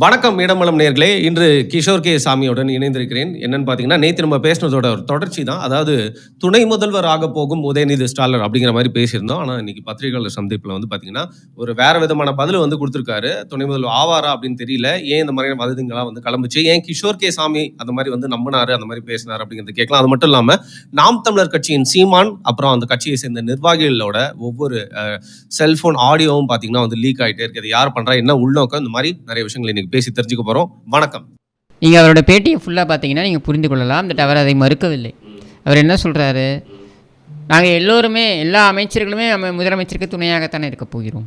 வணக்கம் இடமலம் நேர்களே. இன்று கிஷோர் கே சாமியுடன் இணைந்திருக்கிறேன். என்னன்னு பார்த்தீங்கன்னா, நேத்து நம்ம பேசினதோட ஒரு தொடர்ச்சி தான். அதாவது துணை முதல்வர் ஆகப் போகும் உதயநிதி ஸ்டாலின் அப்படிங்கிற மாரி பேசியிருந்தோம். ஆனா, இன்னைக்கு பத்திரிகையாளர் சந்திப்புல வந்து பார்த்தீங்கன்னா, ஒரு வேற விதமான பதில் வந்து குடுத்திருக்காரு. துணை முதல்வர் ஆவாரா அப்படின்னு தெரியல. ஏன் இந்த மாதிரியான வதந்திகள்லாம் வந்து கிளம்புச்சு? ஏன் கிஷோர் கே சாமி அந்த மாரி வந்து நம்புனாரு, அந்த மாரி பேசினாரு அப்படிங்கிறத கேட்கலாம். அது மட்டும் இல்லாம, நாம் தமிழர் கட்சியின் சீமான், அப்புறம் அந்த கட்சியை சேர்ந்த நிர்வாகிகளோட ஒவ்வொரு செல்போன் ஆடியோவும் பார்த்தீங்கன்னா வந்து லீக் ஆயிட்டே இருக்கு. அது யார் பண்றா? என்ன உள்நோக்கம்? இந்த மாதிரி நிறைய விஷயங்கள் இன்னைக்கு பேசி தெரிஞ்சுக்க போறோம். வணக்கம். நீங்கள் அவரோட பேட்டியை ஃபுல்லாக பார்த்தீங்கன்னா நீங்கள் புரிந்து கொள்ளலாம். பட் அவர் அதை மறுக்கவில்லை. அவர் என்ன சொல்கிறாரு, நாங்கள் எல்லோருமே எல்லா அமைச்சர்களுமே நம்ம முதலமைச்சருக்கு துணையாகத்தானே இருக்க போகிறோம்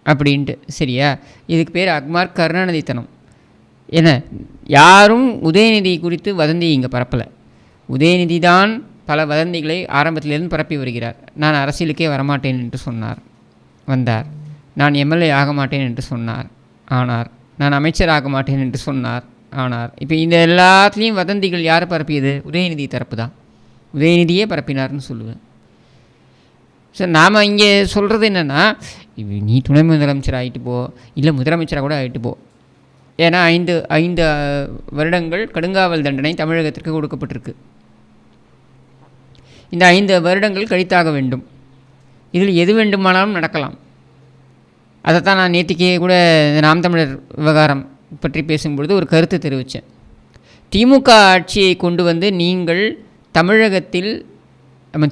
அப்படின்ட்டு. சரியா? இதுக்கு பேர் அக்மார் கருணாநிதித்தனம். என்ன, யாரும் உதயநிதி குறித்து வதந்தி இங்கே பரப்பலை. உதயநிதி தான் பல வதந்திகளை ஆரம்பத்திலிருந்து பரப்பி வருகிறார். நான் அரசியலுக்கே வரமாட்டேன் என்று சொன்னார், வந்தார். நான் எம்எல்ஏ ஆக மாட்டேன் என்று சொன்னார், ஆனார். நான் அமைச்சர் ஆக மாட்டேன் என்று சொன்னார், ஆனார். இப்போ இந்த எல்லாத்துலேயும் வதந்திகள் யார் பரப்பியது? உதயநிதி தரப்பு தான். உதயநிதியே பரப்பினார்னு சொல்லுவேன். சார், நாம் இங்கே சொல்கிறது என்னென்னா, நீ துணை முதலமைச்சர் ஆகிட்டு போ, இல்லை முதலமைச்சராக கூட ஆகிட்டு போ. ஏன்னா ஐந்து வருடங்கள் கடுங்காவல் தண்டனை தமிழகத்திற்கு கொடுக்கப்பட்டிருக்கு. இந்த 5 வருடங்கள் கழித்தாக வேண்டும். இதில் எது வேண்டுமானாலும் நடக்கலாம். அதைத்தான் நான் நேற்றுக்கே கூட நாம் தமிழர் விவகாரம் பற்றி பேசும்பொழுது ஒரு கருத்து தெரிவித்தேன். திமுக ஆட்சியை கொண்டு வந்து நீங்கள் தமிழகத்தில்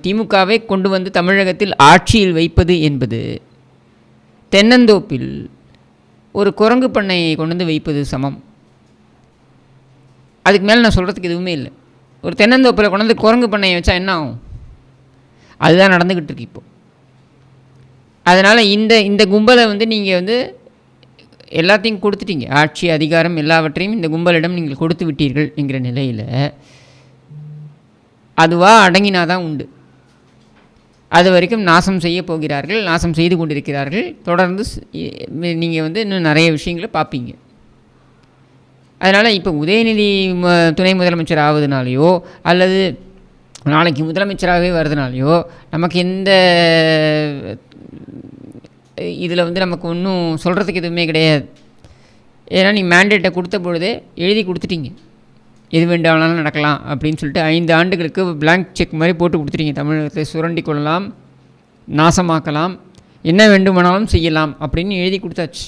திமுகவை கொண்டு வந்து தமிழகத்தில் ஆட்சியில் வைப்பது என்பது தென்னந்தோப்பில் ஒரு குரங்கு பண்ணையை கொண்டு வந்து வைப்பது சமம். அதுக்கு மேலே நான் சொல்கிறதுக்கு எதுவுமே இல்லை. ஒரு தென்னந்தோப்பில் கொண்டு வந்து குரங்கு பண்ணையை வச்சா என்ன ஆகும்? அதுதான் நடந்துக்கிட்டு இருக்கு இப்போது. அதனால் இந்த கும்பலை வந்து நீங்கள் வந்து எல்லாத்தையும் கொடுத்துட்டீங்க. ஆட்சி அதிகாரம் எல்லாவற்றையும் இந்த கும்பலிடம் நீங்கள் கொடுத்து விட்டீர்கள் என்கிற நிலையில் அதுவாக அடங்கினாதான் உண்டு. அது வரைக்கும் நாசம் செய்ய போகிறார்கள், நாசம் செய்து கொண்டிருக்கிறார்கள். தொடர்ந்து நீங்கள் வந்து இன்னும் நிறைய விஷயங்களை பார்ப்பீங்க. அதனால் இப்போ உதயநிதி துணை முதலமைச்சர் ஆவதுனாலையோ அல்லது நாளைக்கு முதலமைச்சராகவே வருதுனாலையோ நமக்கு எந்த இதில் வந்து நமக்கு ஒன்றும் சொல்கிறதுக்கு எதுவுமே கிடையாது. ஏன்னா நீ மேண்டேட்டை கொடுத்த பொழுதே எழுதி கொடுத்துட்டீங்க, எது வேண்டாம்னாலும் நடக்கலாம் அப்படின்னு சொல்லிட்டு 5 ஆண்டுகளுக்கு பிளாங்க் செக் மாதிரி போட்டு கொடுத்துட்டீங்க. தமிழகத்தை சுரண்டி கொள்ளலாம், நாசமாக்கலாம், என்ன வேண்டுமானாலும் செய்யலாம் அப்படின்னு எழுதி கொடுத்தாச்சு.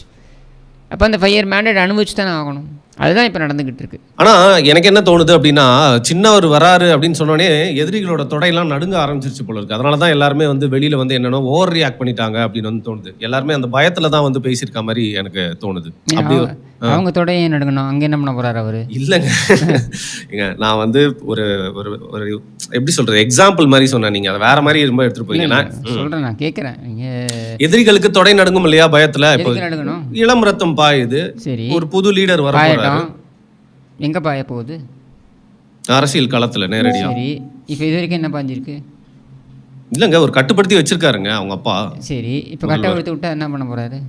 அப்போ அந்த 5 இயர் மேண்டேட் அனுபவிச்சு தானே ஆகணும். அதுதான் இப்போ நடந்துக்கிட்டு இருக்கு. ஆனால் எனக்கு என்ன தோணுது அப்படின்னா, சின்னவர் வராரு அப்படின்னு சொன்னோடனே எதிரிகளோட தொடையெல்லாம் நடுங்க ஆரம்பிச்சிருச்சு போல இருக்கு. அதனால தான் எல்லாருமே வந்து வெளியில் வந்து என்னென்னோ ஓவர் ரியாக்ட் பண்ணிட்டாங்க அப்படின்னு வந்து தோணுது. எல்லாருமே அந்த பயத்தில் தான் வந்து பேசியிருக்க மாதிரி எனக்கு தோணுது. அப்படி அவங்க தொடையை நடுங்கணும். அங்கே என்ன பண்ண போகிறார் அவர்? இல்லைங்க, நான் வந்து ஒரு ஒரு ஒரு எப்படி சொல்கிறது, எக்ஸாம்பிள் மாதிரி சொன்னேன். நீங்கள் அதை வேற மாதிரி ரொம்ப எடுத்துகிட்டு போறீங்கன்னா சொல்கிறேன், நான் கேட்குறேன். எதிரிகளுக்கு தொடை நடுங்கும் இல்லையா பயத்தில்? இப்போ நடுங்கணும். இளம் ரத்தம் பாயுது. சரி, ஒரு புது லீடர் வர போறாரு. எங்கே பாய போகுது? அரசியல் களத்துல நேரடியா. சரி, இப்போ இது வரைக்கும் என்ன பாஞ்சிருக்கு? இல்லைங்க, ஒரு கட்டுப்படுத்தி வச்சிருக்காருங்க அவங்க அப்பா. சரி, இப்போ கட்டை எடுத்து விட்டா என்ன பண்ண போறாரு?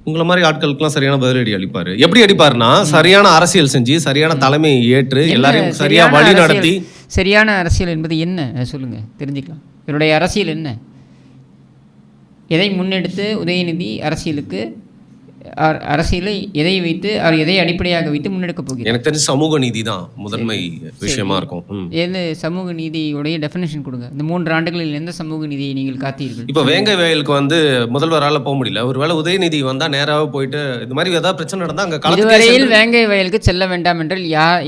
உங்களை மாதிரி ஆட்களுக்குலாம் சரியான பதிலடி அளிப்பாரு. எப்படி அடிப்பாருன்னா, சரியான அரசியல் செஞ்சு சரியான தலைமையை ஏற்று எல்லாரையும் சரியா வழி நடத்தி. சரியான அரசியல் என்பது என்ன சொல்லுங்க, தெரிஞ்சுக்கலாம். இவருடைய அரசியல் என்ன? எதை முன்னெடுத்து உதயநிதி அரசியலை எதை வைத்து அவர் எதை அடிப்படையாக வைத்து முன்னெடுக்க போகிறார்? எனக்கு தெரிஞ்ச சமூக நீதி தான் முதன்மை விஷயமா இருக்கும். எது சமூக நீதியுடைய டெஃபினேஷன் கொடுங்க. இந்த 3 ஆண்டுகளில் எந்த சமூக நீதியை நீங்கள் காத்தீர்கள்? இப்போ வேங்கை வயலுக்கு வந்து முதல்வரால் போக முடியல. ஒருவேளை உதயநிதி வந்தா நேராக போயிட்டு இந்த மாதிரி ஏதாவது பிரச்சனை நடந்தா அங்க இதுவரையில் வேங்கை வயலுக்கு செல்ல வேண்டாம்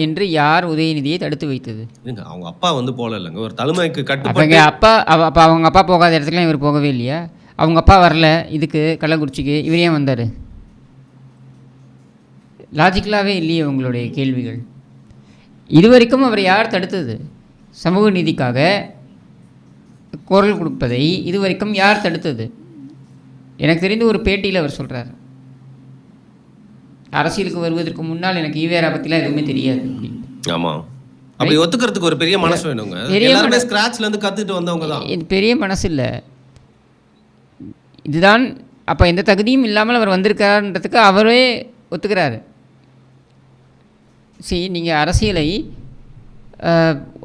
என்று யார் உதயநிதியை தடுத்து வைத்தது? அவங்க அப்பா வந்து போல இல்லைங்க, ஒரு தலைமைக்கு கட்டுப்பாடு. அவங்க அப்பா போகாத இடத்துக்குலாம் இவர் போகவே இல்லையா? அவங்க அப்பா வரல இதுக்கு கள்ளக்குறிச்சிக்கு, இவர் ஏன் வந்தார்? லாஜிக்கலாகவே இல்லையே உங்களுடைய கேள்விகள். இதுவரைக்கும் அவர் யார் தடுத்தது? சமூக நீதிக்காக குரல் கொடுப்பதை இதுவரைக்கும் யார் தடுத்தது? எனக்கு தெரிந்து ஒரு பேட்டியில் அவர் சொல்கிறார், அரசியலுக்கு வருவதற்கு முன்னால் எனக்கு ஈவேரா பற்றிலாம் எதுவுமே தெரியாது அப்படின்னு. ஆமாம், அப்படி ஒத்துக்கிறதுக்கு ஒரு பெரிய மனசு வேணுங்க. எல்லாருமே ஸ்கிராட்ச்ல இருந்து கற்றுட்டு வந்தவங்க தான். இது பெரிய மனசு இல்லை, இதுதான். அப்போ எந்த தகுதியும் இல்லாமல் அவர் வந்திருக்காருன்றதுக்கு அவரே ஒத்துக்கிறாரு. சரி, நீங்கள்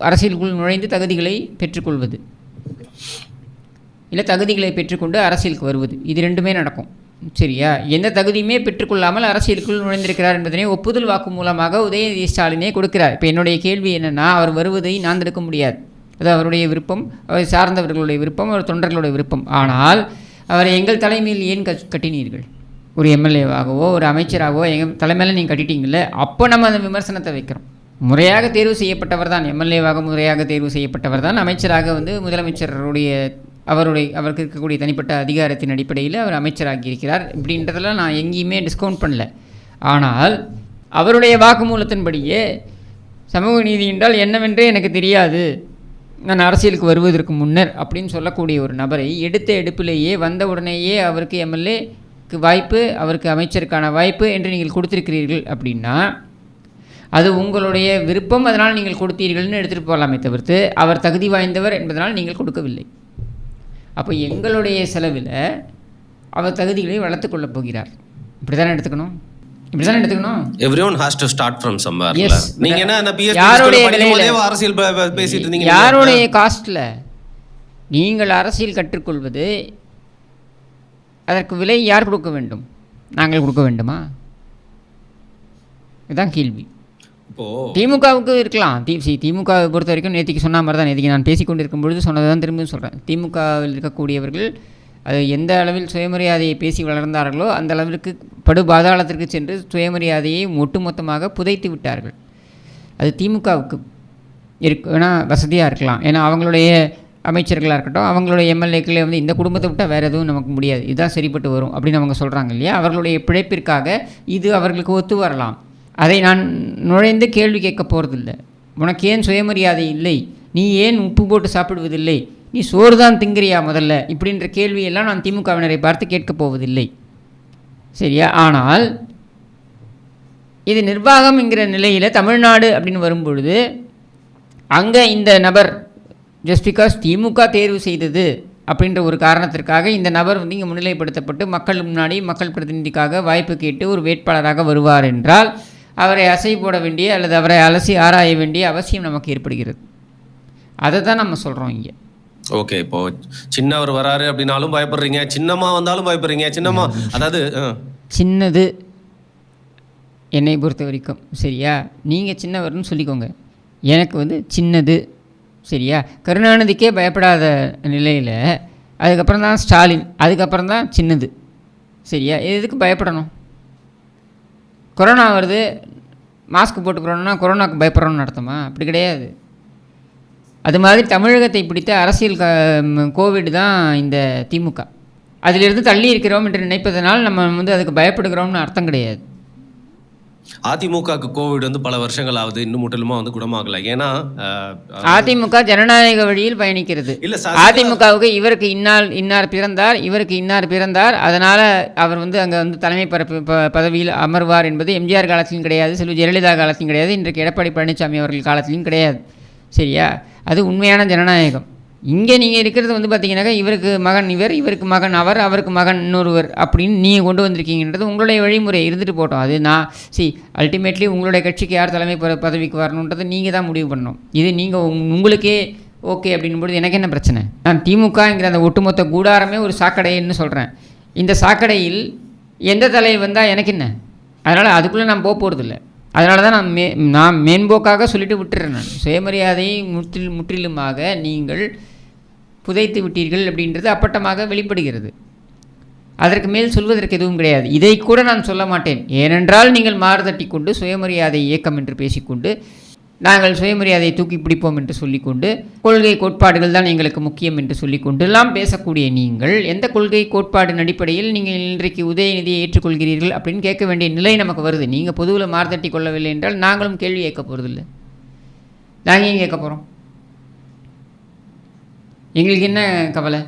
அரசியலுக்குள் நுழைந்து தகுதிகளை பெற்றுக்கொள்வது, இல்லை தகுதிகளை பெற்றுக்கொண்டு அரசியலுக்கு வருவது, இது 2மே நடக்கும். சரியா, எந்த தகுதியுமே பெற்றுக்கொள்ளாமல் அரசியலுக்குள் நுழைந்திருக்கிறார் என்பதனை ஒப்புதல் வாக்கு மூலமாக உதயநிதி ஸ்டாலினே கொடுக்கிறார். இப்போ என்னுடைய கேள்வி என்னென்னா, அவர் வருவதை நான் தடுக்க முடியாது, அது அவருடைய விருப்பம், அவரை சார்ந்தவர்களுடைய விருப்பம், அவர் தொண்டர்களுடைய விருப்பம். ஆனால் அவரை எங்கள் தலைமையில் ஏன் கட்டினீர்கள்? ஒரு எம்எல்ஏவாகவோ ஒரு அமைச்சராகவோ எங்கள் தலைமையில் நீங்கள் கட்டிட்டீங்கல்ல, அப்போ நம்ம அந்த விமர்சனத்தை வைக்கிறோம். முறையாக தேர்வு செய்யப்பட்டவர் தான் எம்எல்ஏவாக, முறையாக தேர்வு செய்யப்பட்டவர் தான் அமைச்சராக முதலமைச்சருடைய அவருக்கு இருக்கக்கூடிய தனிப்பட்ட அதிகாரத்தின் அடிப்படையில் அவர் அமைச்சராகி இருக்கிறார். இப்படின்றதெல்லாம் நான் எங்கேயுமே டிஸ்கவுண்ட் பண்ணல. ஆனால் அவருடைய வாக்குமூலத்தின்படியே சமூக நீதி என்றால் என்னவென்றே எனக்கு தெரியாது, நான் அரசியலுக்கு வருவதற்கு முன்னர் அப்படின்னு சொல்லக்கூடிய ஒரு நபரை எடுத்த எடுப்பிலேயே வந்த உடனேயே அவருக்கு எம்எல்ஏக்கு வாய்ப்பு, அவருக்கு அமைச்சருக்கான வாய்ப்பு என்று நீங்கள் கொடுத்திருக்கிறீர்கள் அப்படின்னா அது உங்களுடைய விருப்பம், அதனால் நீங்கள் கொடுத்தீர்கள்னு எடுத்துகிட்டு போகலாமே தவிர்த்து அவர் தகுதி வாய்ந்தவர் என்பதனால் நீங்கள் கொடுக்கவில்லை. அப்போ எங்களுடைய செலவில் அவர் தகுதிகளை வளர்த்து கொள்ளப் போகிறார். இப்படி தானே எடுத்துக்கணும், இப்படி தானே எடுத்துக்கணும். Everyone has to start from somewhere. நீங்க என்ன அரசியல் பேசிட்டு இருந்தீங்க, யாருடைய காஸ்ட்ல நீங்கள் அரசியல் கற்றுக்கொள்வது, அதற்கு விலை யார் கொடுக்க வேண்டும்? நாங்கள் கொடுக்க வேண்டுமா? இதுதான் கேள்வி. திமுகவுக்கு இருக்கலாம். திமுகவை பொறுத்த வரைக்கும் நேற்றுக்கு சொன்ன மாதிரி தான், நேற்றுக்கு நான் பேசிக்கொண்டு இருக்கும் பொழுது சொன்னதை தான் திரும்பியும் சொல்கிறேன். திமுகவில் இருக்கக்கூடியவர்கள் அது எந்த அளவில் சுயமரியாதையை பேசி வளர்ந்தார்களோ அந்த அளவிற்கு படு பாதாளத்திற்கு சென்று சுயமரியாதையை ஒட்டுமொத்தமாக புதைத்து விட்டார்கள். அது திமுகவுக்கு வேணா வசதியாக இருக்கலாம், ஏன்னா அவங்களுடைய அமைச்சர்களாக இருக்கட்டும், அவங்களுடைய எம்எல்ஏக்களே இந்த குடும்பத்தை விட்டால் வேறு எதுவும் நமக்கு முடியாது, இதுதான் சரிப்பட்டு வரும் அப்படின்னு அவங்க சொல்கிறாங்க இல்லையா. அவர்களுடைய பிழைப்பிற்காக இது அவர்களுக்கு ஒத்து வரலாம். அதை நான் நுழைந்து கேள்வி கேட்க போகிறதில்லை. உனக்கு ஏன் சுயமரியாதை இல்லை, நீ ஏன் உப்பு போட்டு சாப்பிடுவதில்லை, நீ சோறு தான் திங்கிறியா முதல்ல, இப்படின்ற கேள்வியெல்லாம் நான் திமுகவினரை பார்த்து கேட்கப் போவதில்லை. சரியா? ஆனால் இது நிர்வாகம் என்கிற நிலையில் தமிழ்நாடு அப்படின்னு வரும்பொழுது அங்கே இந்த நபர் ஜஸ்ட் பிகாஸ் திமுக தேர்வு செய்தது அப்படின்ற ஒரு காரணத்திற்காக இந்த நபர் இங்கே முன்னிலைப்படுத்தப்பட்டு மக்கள் முன்னாடி மக்கள் பிரதிநிதிக்காக வாய்ப்பு கேட்டு ஒரு வேட்பாளராக வருவார் என்றால் அவரை அசை போட வேண்டிய அல்லது அவரை அலசி ஆராய வேண்டிய அவசியம் நமக்கு ஏற்படுகிறது. அதை தான் நம்ம சொல்கிறோம் இங்கே. ஓகே, இப்போ சின்னவர் வராரு அப்படின்னாலும் பயப்படுறீங்க, சின்னம்மா வந்தாலும் பயப்படுறீங்க. சின்னம்மா அதாவது சின்னது என்னை பொறுத்த வரைக்கும் சரியா, நீங்கள் சின்னவர்னு சொல்லிக்கோங்க, எனக்கு சின்னது சரியா. கருணாநிதிக்கே பயப்படாத நிலையில் அதுக்கப்புறம் தான் ஸ்டாலின், அதுக்கப்புறம் தான் சின்னது சரியா. எதுக்கு பயப்படணும்? கொரோனா வருது, மாஸ்க் போட்டுக்கிறோன்னா கொரோனாவுக்கு பயப்படுறோன்னு அர்த்தமா? அப்படி கிடையாது. அது மாதிரி தமிழகத்தை பிடித்த அரசியல் கோவிட் தான் இந்த திமுக. அதிலிருந்து தள்ளி இருக்கிறோம் என்று நினைப்பதனால் நம்ம அதுக்கு பயப்படுகிறோம்னு அர்த்தம் கிடையாது. அதிமுகவுக்கு கோவிட் பல வருஷங்கள் ஆகுது, இன்னும் முற்றிலுமா குணமாகல. ஏன்னா அதிமுக ஜனநாயக வழியில் பயணிக்கிறது. அதிமுகவுக்கு இவருக்கு இன்னார் பிறந்தார், இவருக்கு இன்னார் பிறந்தார், அதனால் அவர் அங்கே தலைமை பதவியில் அமர்வார் என்பது எம்ஜிஆர் காலத்திலும் கிடையாது, செல்வி ஜெயலலிதா காலத்திலும் கிடையாது, இன்றைக்கு எடப்பாடி பழனிசாமி அவர்கள் காலத்திலும் கிடையாது. சரியா? அது உண்மையான ஜனநாயகம். இங்கே நீங்கள் இருக்கிறது பார்த்தீங்கன்னாக்கா இவருக்கு மகன் இவர், இவருக்கு மகன் அவர், அவருக்கு மகன் இன்னொருவர் அப்படின்னு நீங்கள் கொண்டு வந்திருக்கீங்கன்றது உங்களுடைய வழிமுறை இருந்துட்டு போட்டோம். அது அல்டிமேட்லி உங்களுடைய கட்சிக்கு யார் தலைமை பதவிக்கு வரணுன்றதை நீங்கள் தான் முடிவு பண்ணணும். இது நீங்கள் உங்களுக்கே ஓகே அப்படின்பொழுது எனக்கு என்ன பிரச்சனை? நான் திமுகங்கிற அந்த ஒட்டுமொத்த கூடாரமே ஒரு சாக்கடைன்னு சொல்கிறேன். இந்த சாக்கடையில் எந்த தலை வந்தால் எனக்கு என்ன? அதனால் அதுக்குள்ளே நான் போக போகிறதில்ல. அதனால தான் நான் மேம்போக்காக சொல்லிட்டு விட்டுறேன். நான் சுயமரியாதையை முற்றிலுமாக நீங்கள் புதைத்து விட்டீர்கள் அப்படின்றது அப்பட்டமாக வெளிப்படுகிறது. அதற்கு மேல் சொல்வதற்கு எதுவும் கிடையாது. இதை கூட நான் சொல்ல மாட்டேன். ஏனென்றால் நீங்கள் மாறுதட்டி கொண்டு சுயமரியாதை இயக்கம் என்று பேசிக்கொண்டு, நாங்கள் சுயமரியாதையை தூக்கி பிடிப்போம் என்று சொல்லிக்கொண்டு, கொள்கை கோட்பாடுகள் தான் எங்களுக்கு முக்கியம் என்று சொல்லிக்கொண்டு எல்லாம் பேசக்கூடிய நீங்கள் எந்த கொள்கை கோட்பாடின் அடிப்படையில் நீங்கள் இன்றைக்கு உதயநிதியை ஏற்றுக்கொள்கிறீர்கள் அப்படின்னு கேட்க வேண்டிய நிலை நமக்கு வருது. நீங்கள் பொதுவில் மாறுதட்டி கொள்ளவில்லை என்றால் நாங்களும் கேள்வி கேட்க போகிறதில்லை. நாங்கள் ஏன் கேட்க போகிறோம்? எங்களுக்கு என்ன கவலை?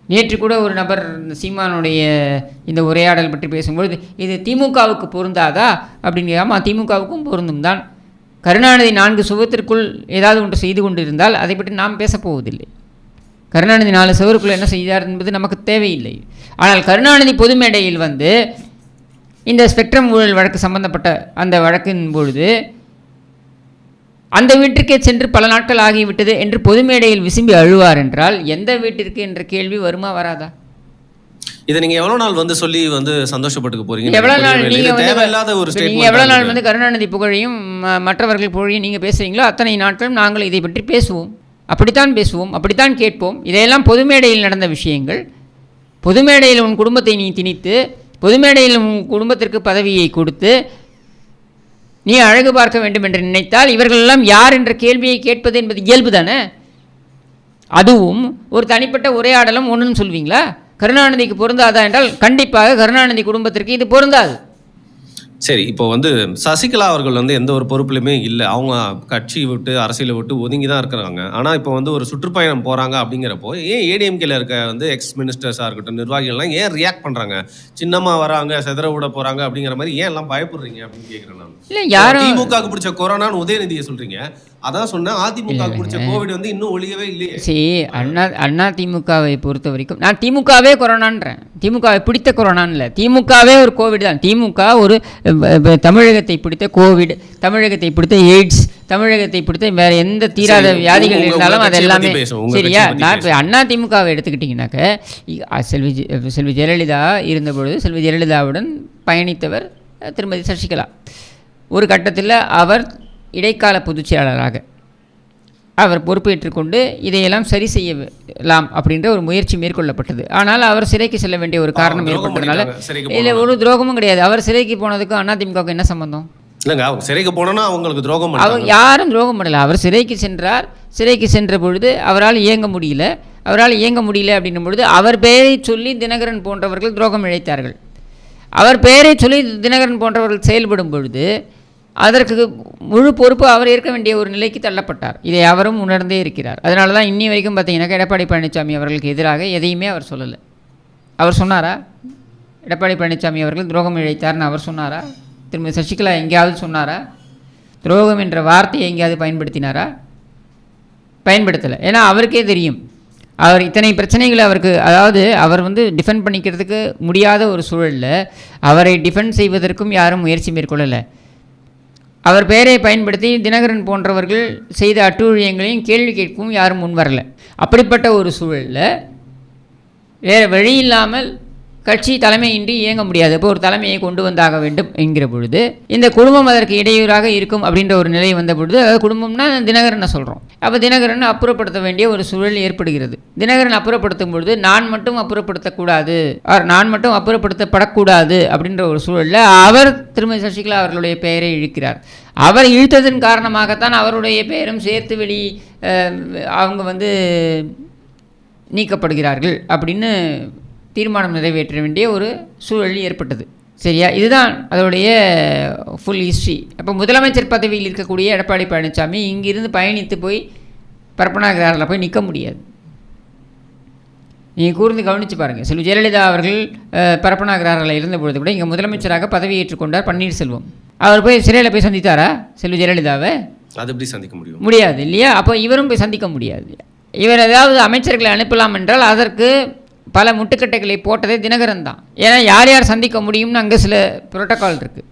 நேற்று கூட ஒரு நபர் சீமானுடைய இந்த உரையாடல் பற்றி பேசும்பொழுது இது திமுகவுக்கு பொருந்தாதா அப்படின்னு. ஆமாம், திமுகவுக்கும் பொருந்தும் தான். கருணாநிதி 4 சுவத்திற்குள் ஏதாவது ஒன்று செய்து கொண்டு இருந்தால் அதை பற்றி நாம் பேசப்போவதில்லை. கருணாநிதி 4 சுவருக்குள் என்ன செய்தார் என்பது நமக்கு தேவையில்லை. ஆனால் கருணாநிதி பொது மேடையில் இந்த ஸ்பெக்ட்ரம் ஊழல் வழக்கு சம்பந்தப்பட்ட அந்த வழக்கின் பொழுது அந்த வீட்டிற்கே சென்று பல நாட்கள் ஆகிவிட்டது என்று பொது மேடையில் விசும்பி அழுவார் என்றால் எந்த வீட்டிற்கு என்ற கேள்வி வருமா வராதா? இதை நீங்க எவ்வளவு நாள் வந்து சொல்லி வந்து சந்தோஷப்பட்டுக்க போறீங்க? எவ்வளவு நாள் நீங்க தேவையில்லாத ஒரு நீங்க எவ்வளவு நாள் வந்து கருணாநிதி புகழையும் மற்றவர்கள் புகழையும் நீங்க பேசுறீங்களோ அத்தனை நாட்களும் நாங்கள் இதை பற்றி பேசுவோம். அப்படித்தான் பேசுவோம், அப்படித்தான் கேட்போம். இதையெல்லாம் பொது மேடையில் நடந்த விஷயங்கள். பொது மேடையில் உன் குடும்பத்தை நீ திணித்து, பொது மேடையில் உன் குடும்பத்திற்கு பதவியை கொடுத்து நீ அழகு பார்க்க வேண்டும் என்று நினைத்தால் இவர்களெல்லாம் யார் என்ற கேள்வியை கேட்பது என்பது இயல்பு தானே. அதுவும் ஒரு தனிப்பட்ட உரையாடலும் ஒன்றுன்னு சொல்வீங்களா? கருணாநிதிக்கு பொருந்தாதா என்றால் கண்டிப்பாக கருணாநிதி குடும்பத்திற்கு இது பொருந்தாது. சரி, இப்போ வந்து சசிகலா அவர்கள் வந்து எந்த ஒரு பொறுப்புலையுமே இல்லை. அவங்க கட்சி விட்டு அரசியலை விட்டு ஒதுங்கி தான் இருக்கிறாங்க. ஆனால் இப்போ வந்து ஒரு சுற்றுப்பயணம் போகிறாங்க அப்படிங்கிறப்போ ஏன் ஏடிஎம்கேல இருக்க வந்து எக்ஸ் மினிஸ்டர்ஸாக இருக்கட்டும், நிர்வாகிகள்லாம் ஏன் ரியாக்ட் பண்ணுறாங்க? சின்னமாக வராங்க, செதற விட போகிறாங்க அப்படிங்கிற மாதிரி ஏன் எல்லாம் பயப்படுறீங்க அப்படின்னு கேட்குறேன் நான். இல்லை, யாரும் திமுகவுக்கு பிடிச்ச கொரோனான்னு உதயநிதியை சொல்கிறீங்க. அதான் சொன்னேன், அதிமுகவுக்கு பிடிச்ச கோவிட் வந்து இன்னும் ஒழியவே இல்லையே. சரி, அண்ணா திமுகவை பொறுத்த வரைக்கும் நான் திமுகவே கொரோனான்றேன். திமுகவை பிடித்த கொரோனான்னு இல்லை, திமுகவே ஒரு கோவிட் தான். திமுக ஒரு தமிழகத்தை பிடித்த கோவிட், தமிழகத்தை பிடித்த எய்ட்ஸ், தமிழகத்தை பிடித்த வேற எந்த தீராத வியாதிகள் இருந்தாலும் அது எல்லாமே சரியா. நான் இப்போ அண்ணா திமுகவை எடுத்துக்கிட்டிங்கனாக்க செல்வி ஜெயலலிதா இருந்தபொழுது செல்வி ஜெயலலிதாவுடன் பயணித்தவர் திருமதி சசிகலா. ஒரு கட்டத்தில் அவர் இடைக்கால பொதுச் செயலாளராக அவர் பொறுப்பேற்றுக்கொண்டு இதையெல்லாம் சரி செய்யலாம் அப்படின்ற ஒரு முயற்சி மேற்கொள்ளப்பட்டது. ஆனால் அவர் சிறைக்கு செல்ல வேண்டிய ஒரு காரணம் ஏற்பட்டதுனால இல்லை, ஒரு துரோகமும் கிடையாது. அவர் சிறைக்கு போனதுக்கும் அதிமுகவுக்கு என்ன சம்பந்தம்? இல்லைங்க, அவங்க சிறைக்கு போனோன்னா அவங்களுக்கு துரோகம். அவங்க யாரும் துரோகம் பண்ணலை. அவர் சிறைக்கு சென்றார். சிறைக்கு சென்ற பொழுது அவரால் இயங்க முடியல. அப்படின்னும் பொழுது அவர் பெயரை சொல்லி தினகரன் போன்றவர்கள் துரோகம் இழைத்தார்கள். அவர் பெயரை சொல்லி தினகரன் போன்றவர்கள் செயல்படும் பொழுது அதற்கு முழு பொறுப்பு அவர் ஏற்க வேண்டிய ஒரு நிலைக்கு தள்ளப்பட்டார். இதை அவரும் உணர்ந்தே இருக்கிறார். அதனால தான் இன்னி வரைக்கும் பார்த்தீங்கன்னா எடப்பாடி பழனிசாமி அவர்களுக்கு எதிராக எதையுமே அவர் சொல்லலை. அவர் சொன்னாரா எடப்பாடி பழனிசாமி அவர்கள் துரோகம் இழைத்தார்னு அவர் சொன்னாரா? திரும்ப சசிகலா எங்கேயாவது சொன்னாரா? துரோகம் என்ற வார்த்தையை எங்கேயாவது பயன்படுத்தினாரா? பயன்படுத்தலை. ஏன்னா அவருக்கே தெரியும் அவர் இத்தனை பிரச்சனைகளை அவருக்கு, அதாவது அவர் வந்து டிஃபெண்ட் பண்ணிக்கிறதுக்கு முடியாத ஒரு சூழலில் அவரை டிஃபெண்ட் செய்வதற்கும் யாரும் முயற்சி மேற்கொள்ளலை. அவர் பெயரை பயன்படுத்தி தினகரன் போன்றவர்கள் செய்த அட்டூழியங்களையும் கேள்வி கேட்கவும் யாரும் முன் வரலை. அப்படிப்பட்ட ஒரு சூழலில் வேறு வழி இல்லாமல் கட்சி தலைமையின்றி இயங்க முடியாது. இப்போ ஒரு தலைமையை கொண்டு வந்தாக வேண்டும் என்கிற பொழுது இந்த குடும்பம் அதற்கு இடையூறாக இருக்கும் அப்படின்ற ஒரு நிலை வந்த பொழுது, அதாவது குடும்பம்னா தினகரனை சொல்கிறோம். அப்போ தினகரன் அப்புறப்படுத்த வேண்டிய ஒரு சூழல் ஏற்படுகிறது. தினகரன் அப்புறப்படுத்தும் பொழுது நான் மட்டும் அப்புறப்படுத்தக்கூடாது, நான் மட்டும் அப்புறப்படுத்தப்படக்கூடாது அப்படின்ற ஒரு சூழலில் அவர் திருமதி சசிகலா அவர்களுடைய பெயரை இழுக்கிறார். அவர் இழுத்ததன் காரணமாகத்தான் அவருடைய பெயரும் சேர்த்து அவங்க வந்து நீக்கப்படுகிறார்கள் அப்படின்னு தீர்மானம் நிறைவேற்ற வேண்டிய ஒரு சூழல் ஏற்பட்டது. சரியா? இதுதான் அதோடைய ஃபுல் ஹிஸ்ட்ரி. அப்போ முதலமைச்சர் பதவியில் இருக்கக்கூடிய எடப்பாடி பழனிசாமி இங்கிருந்து பயணித்து போய் பரப்பனாகிராரில் போய் நிற்க முடியாது. நீங்கள் கூர்ந்து கவனித்து பாருங்கள். செல்வி ஜெயலலிதா அவர்கள் பரப்பனாகிராரில் இருந்தபொழுது கூட இங்கே முதலமைச்சராக பதவியேற்றுக்கொண்டார் பன்னீர்செல்வம். அவர் போய் சிறையில் போய் சந்தித்தாரா செல்வி ஜெயலலிதாவை? அது எப்படி சந்திக்க முடியாது இல்லையா? அப்போ இவரும் போய் சந்திக்க முடியாது. இவர் ஏதாவது அமைச்சர்களை அனுப்பலாம் என்றால் அதற்கு பல முட்டுக்கட்டைகளை போட்டதே தினகரன் தான். ஏன்னா யார் யார் சந்திக்க முடியும்னு அங்கே சில புரோட்டோக்கால் இருக்குது.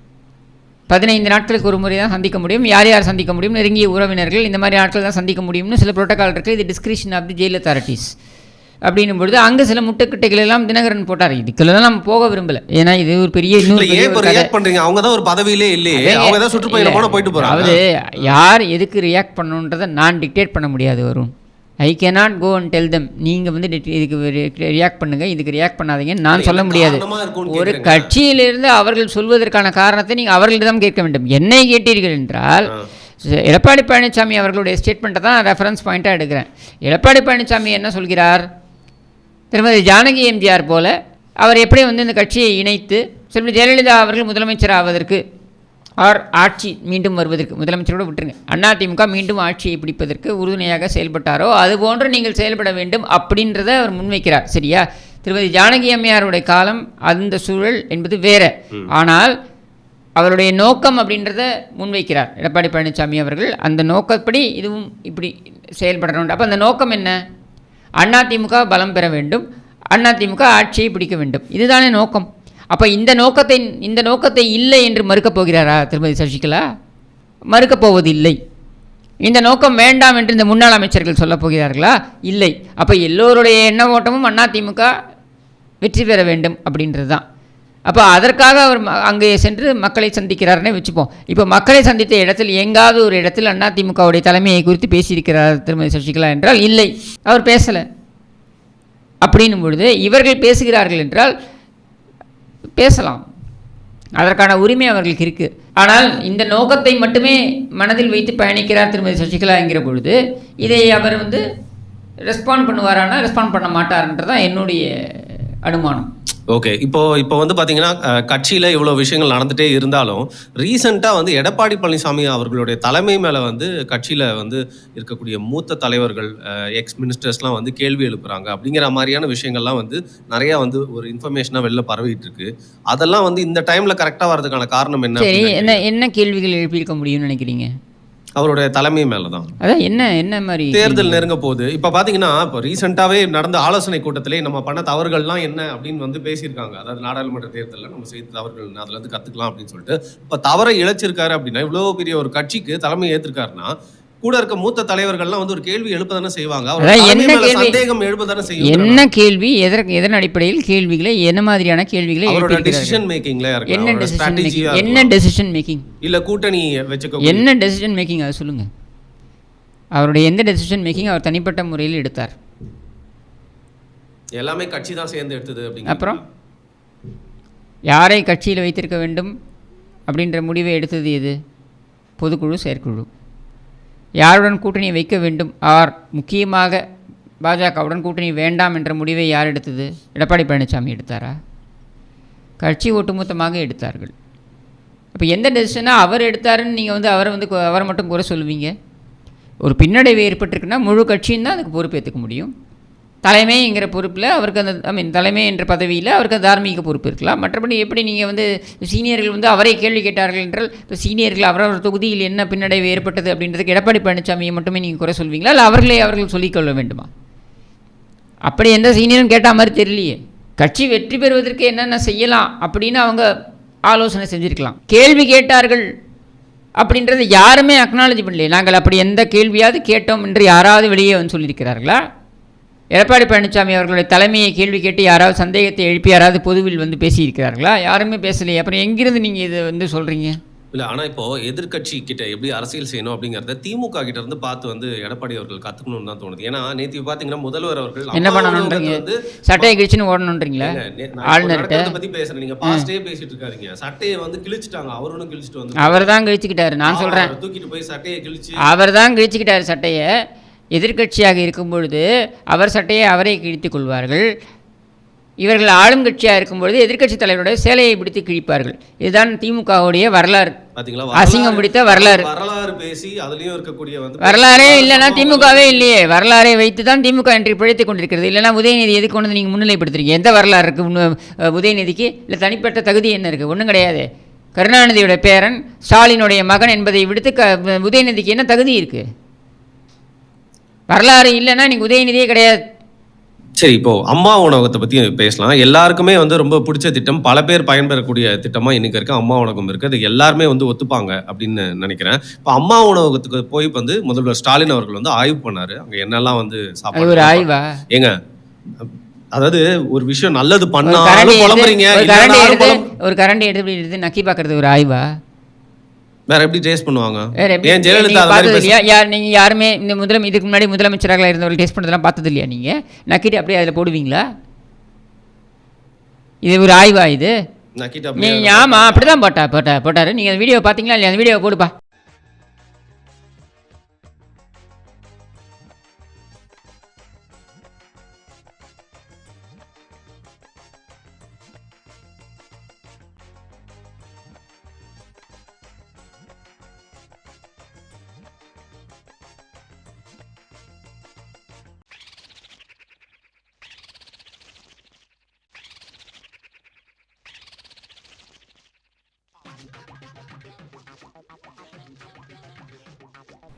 15 நாட்களுக்கு ஒரு முறை தான் சந்திக்க முடியும். யார் யார் சந்திக்க முடியும்? நெருங்கிய உறவினர்கள், இந்த மாதிரி ஆட்கள் தான் சந்திக்க முடியும்னு சில புரோட்டோக்கால் இருக்குது. இது description of the jail authorities அப்படின்னும் பொழுது அங்கே சில முட்டுக்கட்டைகள் எல்லாம் தினகரன் போட்டார். இதுக்குள்ள தான் நம்ம போக விரும்பலை. ஏன்னா இது ஒரு பெரிய அவங்க தான் ஒரு பதவியிலே இல்லையே, அவங்க தான் சுற்றுப்பயணமான போயிட்டு போகிறாங்க. அதாவது யார் எதுக்கு ரியாக்ட் பண்ணணுன்றதை நான் டிக்டேட் பண்ண முடியாது. வரும் I cannot go and tell them நீங்கள் வந்து இதுக்கு ரியாக்ட் பண்ணுங்கள், இதுக்கு ரியாக்ட் பண்ணாதீங்கன்னு நான் சொல்ல முடியாது. ஒரு கட்சியிலிருந்து அவர்கள் சொல்வதற்கான காரணத்தை நீங்கள் அவர்களிடம் கேட்க வேண்டும். என்னை கேட்டீர்கள் என்றால் எடப்பாடி பழனிசாமி அவர்களுடைய ஸ்டேட்மெண்ட்டை தான் ரெஃபரன்ஸ் பாயிண்ட்டாக எடுக்கிறேன். எடப்பாடி பழனிசாமி என்ன சொல்கிறார்? திருமதி ஜானகி எம்ஜிஆர் போல அவர் எப்படி வந்து இந்த கட்சியை இணைத்து செல்வி ஜெயலலிதா அவர்கள் முதலமைச்சர் ஆவதற்கு ஆட்சி மீண்டும் வருவதற்கு, முதலமைச்சரோடு விட்டுருங்க, அதிமுக மீண்டும் ஆட்சியை பிடிப்பதற்கு உறுதுணையாக செயல்பட்டாரோ அதுபோன்று நீங்கள் செயல்பட வேண்டும் அப்படின்றத அவர் முன்வைக்கிறார். சரியா? திருமதி ஜானகி அம்மையாருடைய காலம் அந்த சூழல் என்பது வேறு. ஆனால் அவருடைய நோக்கம் அப்படின்றத முன்வைக்கிறார் எடப்பாடி பழனிசாமி அவர்கள். அந்த நோக்கப்படி இதுவும் இப்படி செயல்படணும். அப்போ அந்த நோக்கம் என்ன? அதிமுக பலம் பெற வேண்டும், அதிமுக ஆட்சியை பிடிக்க வேண்டும், இதுதானே நோக்கம். அப்போ இந்த நோக்கத்தை இல்லை என்று மறுக்கப் போகிறாரா திருமதி சசிகலா? மறுக்கப் போவதில்லை. இந்த நோக்கம் வேண்டாம் என்று இந்த முன்னாள் அமைச்சர்கள் சொல்லப் போகிறார்களா? இல்லை. அப்போ எல்லோருடைய எண்ண ஓட்டமும் அதிமுக வெற்றி பெற வேண்டும் அப்படின்றது தான். அப்போ அதற்காக அவர் அங்கே சென்று மக்களை சந்திக்கிறாருன்னே வச்சுப்போம். இப்போ மக்களை சந்தித்த இடத்தில் எங்காவது ஒரு இடத்தில் அதிமுகவுடைய தலைமையை குறித்து பேசியிருக்கிறார் திருமதி சசிகலா என்றால் இல்லை, அவர் பேசலை. அப்படின்னும் பொழுது இவர்கள் பேசுகிறார்கள் என்றால் பேசலாம், அதற்கான உரிமை அவர்களுக்கு இருக்குது. ஆனால் இந்த நோக்கத்தை மட்டுமே மனதில் வைத்து பயணிக்கிறார் திருமதி சசிகலா என்கிற பொழுது இதை அவர் ரெஸ்பாண்ட் பண்ணுவாரானா ரெஸ்பாண்ட் பண்ண மாட்டார்ன்றதான் என்னுடைய அனுமானம். ஓகே. இப்போ வந்து பார்த்தீங்கன்னா கட்சியில் இவ்வளோ விஷயங்கள் நடந்துகிட்டே இருந்தாலும் ரீசெண்டாக எடப்பாடி பழனிசாமி அவர்களுடைய தலைமை மேலே கட்சியில் இருக்கக்கூடிய மூத்த தலைவர்கள் எக்ஸ் மினிஸ்டர்ஸ்லாம் கேள்வி எழுப்புறாங்க அப்படிங்கிற மாதிரியான விஷயங்கள்லாம் நிறையா ஒரு இன்ஃபர்மேஷனாக வெளில பரவிட்டு இருக்கு. அதெல்லாம் இந்த டைமில் கரெக்டாக வர்றதுக்கான காரணம் என்ன? என்ன கேள்விகள் எழுப்பியிருக்க முடியும்னு நினைக்கிறீங்க? அவருடைய தலைமை மேலே தான். அதான் என்ன மாதிரி தேர்தல் நெருங்க போகுது. இப்போ பார்த்தீங்கன்னா இப்போ ரீசெண்டாகவே நடந்த ஆலோசனை கூட்டத்திலே நம்ம பண்ண தவறுகள்லாம் என்ன அப்படின்னு பேசியிருக்காங்க. அதாவது நாடாளுமன்ற தேர்தலில் நம்ம செய்த தவறுகள் அதுலேருந்து கற்றுக்கலாம் அப்படின்னு சொல்லிட்டு இப்போ தவறை இழைச்சிருக்காரு அப்படின்னா இவ்வளோ பெரிய ஒரு கட்சிக்கு தலைமை ஏற்றிருக்காருன்னா கூட இருக்க மூத்த தலைவர்கள்லாம் ஒரு கேள்வி எழுப்பதானே செய்வாங்க. சந்தேகம் எழுப்பதானே செய்வாங்க. என்ன கேள்வி, எதன் அடிப்படையில் கேள்விகளை, என்ன மாதிரியான கேள்விகளை, டெசிஷன் மேக்கிங்ல என்ன டெசிஷன் மேக்கிங் இல்ல கூட்டணி வெச்சுக்க என்ன டெசிஷன் மேக்கிங் அதை சொல்லுங்க. அவருடைய எந்த டெசிஷன் மேக்கிங் அவர் தனிப்பட்ட முறையில் எடுத்தார்? எல்லாமே கட்சி தான் சேர்ந்து எடுத்தது அப்படிங்க. அப்புறம் யாரை கட்சியில் வைத்திருக்க வேண்டும் அப்படின்ற முடிவை எடுத்தது எது? பொதுக்குழு, செயற்குழு. யாருடன் கூட்டணி வைக்க வேண்டும் ஆர் முக்கியமாக பாஜகவுடன் கூட்டணி வேண்டாம் என்ற முடிவை யார் எடுத்தது? எடப்பாடி பழனிசாமி எடுத்தாரா? கட்சி ஒட்டுமொத்தமாக எடுத்தார்கள். அப்போ எந்த டெசிஷனாக அவர் எடுத்தாருன்னு நீங்கள் அவரை மட்டும் குறை சொல்லுவீங்க? ஒரு பின்னடைவு ஏற்பட்டிருக்குன்னா முழு கட்சியும் தான் அதுக்கு பொறுப்பேற்றுக்க முடியும். தலைமைங்கிற பொறுப்பில் அவருக்கு தலைமை என்ற பதவியில் அவருக்கு தார்மீக பொறுப்பு இருக்கலாம். மற்றபடி எப்படி நீங்கள் சீனியர்கள் அவரை கேள்வி கேட்டார்கள் என்றால் இப்போ சீனியர்கள் அவரவர் தொகுதியில் என்ன பின்னடைவு ஏற்பட்டது அப்படின்றதுக்கு எடப்பாடி பழனிசாமியை மட்டுமே நீங்கள் குறை சொல்வீங்களா, இல்லை அவர்கள் சொல்லிக்கொள்ள வேண்டுமா? அப்படி எந்த சீனியரும் கேட்டால் மாதிரி தெரியலையே. கட்சி வெற்றி பெறுவதற்கு என்னென்ன செய்யலாம் அப்படின்னு அவங்க ஆலோசனை செஞ்சுருக்கலாம். கேள்வி கேட்டார்கள் அப்படின்றது யாருமே அக்னாலஜ் பண்ணலையே. நாங்கள் அப்படி எந்த கேள்வியாவது கேட்டோம் என்று யாராவது வெளியே சொல்லியிருக்கிறார்களா? எடப்பாடி பழனிசாமி அவர்களுடைய தலைமையை கேள்வி கேட்டு யாராவது சந்தேகத்தை எழுப்பி யாராவது பொதுவில் பேசியிருக்கிறார்களா? யாருமே பேசலையே. அப்புறம் எங்கிருந்து நீங்கள் இதை சொல்கிறீங்க? இல்லை, ஆனால் இப்போது எதிர்கட்சி கிட்ட எப்படி அரசியல் செய்யணும் அப்படிங்கிறத திமுக கிட்ட இருந்து பார்த்து எடப்பாடி அவர்கள் கற்றுக்கணும்னு தான் தோணுது. ஏன்னா நேற்று பார்த்தீங்கன்னா முதல்வர் அவர்கள் என்ன பண்ணணுன்றீங்க? சட்டையை கிழிச்சுன்னு ஓடணுன்றீங்களா? ஆளுநர்கிட்ட பற்றி பேசுகிறேன். நீங்கள் பாஸ்டே பேசிட்டு இருக்காருங்க. சட்டையை கிழிச்சிட்டாங்க. அவரும் கிழிச்சிட்டு அவர் தான் கிழிச்சிக்கிட்டாரு. நான் சொல்கிறேன், தூக்கிட்டு போய் சட்டையை கிழிச்சு அவர் தான் கிழிச்சிக்கிட்டாரு சட்டையை. எதிர்கட்சியாக இருக்கும் பொழுது அவர் சட்டையை அவரே கிழித்துக் கொள்வார்கள். இவர்கள் ஆளும் கட்சியாக இருக்கும்பொழுது எதிர்க்கட்சி தலைவருடைய சேலையை பிடித்து கிழிப்பார்கள். இதுதான் திமுகவுடைய வரலாறு. அசிங்கம் பிடித்த வரலாறு. பேசி அதுலயும் இருக்கக்கூடிய வரலாறே இல்லைன்னா திமுகவே இல்லையே. வரலாறை வைத்து தான் திமுக இன்று பிழைத்துக் கொண்டிருக்கிறது. இல்லைன்னா உதயநிதி எதுக்கு கொண்டு நீங்கள் முன்னிலைப்படுத்துறீங்க? எந்த வரலாறு இருக்குது உதயநிதிக்கு? இல்லை தனிப்பட்ட தகுதி என்ன இருக்குது? ஒன்றும் கிடையாது. கருணாநிதியோட பேரன், ஸ்டாலினுடைய மகன் என்பதை விடுத்து உதயநிதிக்கு என்ன தகுதி இருக்குது? வரலாறு இல்லைன்னா நீங்கள் உதயநிதியே கிடையாது. சரி, இப்போ அம்மா உணவகத்தை பற்றி பேசலாம். எல்லாருக்குமே ரொம்ப பிடிச்ச திட்டம், பல பேர் பயன்பெறக்கூடிய திட்டமாக இன்னைக்கு இருக்க அம்மா உணவகம் இருக்குது. அது எல்லாருமே ஒத்துப்பாங்க அப்படின்னு நினைக்கிறேன். இப்போ அம்மா உணவகத்துக்கு போய் முதல்வர் ஸ்டாலின் அவர்கள் ஆய்வு பண்ணாரு. அங்கே என்னெல்லாம் சாப்பாடு. ஒரு ஆய்வா ஏங்க? அதாவது ஒரு விஷயம் நல்லது பண்ணாலும் புலம்புறீங்க. ஒரு கரண்டி எடுத்து நக்கி பார்க்கறது ஒரு ஆய்வா? வேற எப்படி டேஸ்ட் பண்ணுவாங்க? ஏன் ஜெயலலிதா பார்த்தது இல்லையா? நீங்க யாருமே இந்த இதுக்கு முன்னாடி முதலமைச்சராக இருந்தவர்கள் டேஸ்ட் பண்ணதெல்லாம் பார்த்தது இல்லையா? நீங்க நக்கிட்டு அப்படியே அதில் போடுவீங்களா? இது ஒரு ஆய்வா இது? நீங்க ஆமா அப்படிதான் போட்டாரு. நீங்க அந்த வீடியோ பார்த்தீங்களா இல்லையா? அந்த வீடியோ போடுப்பா.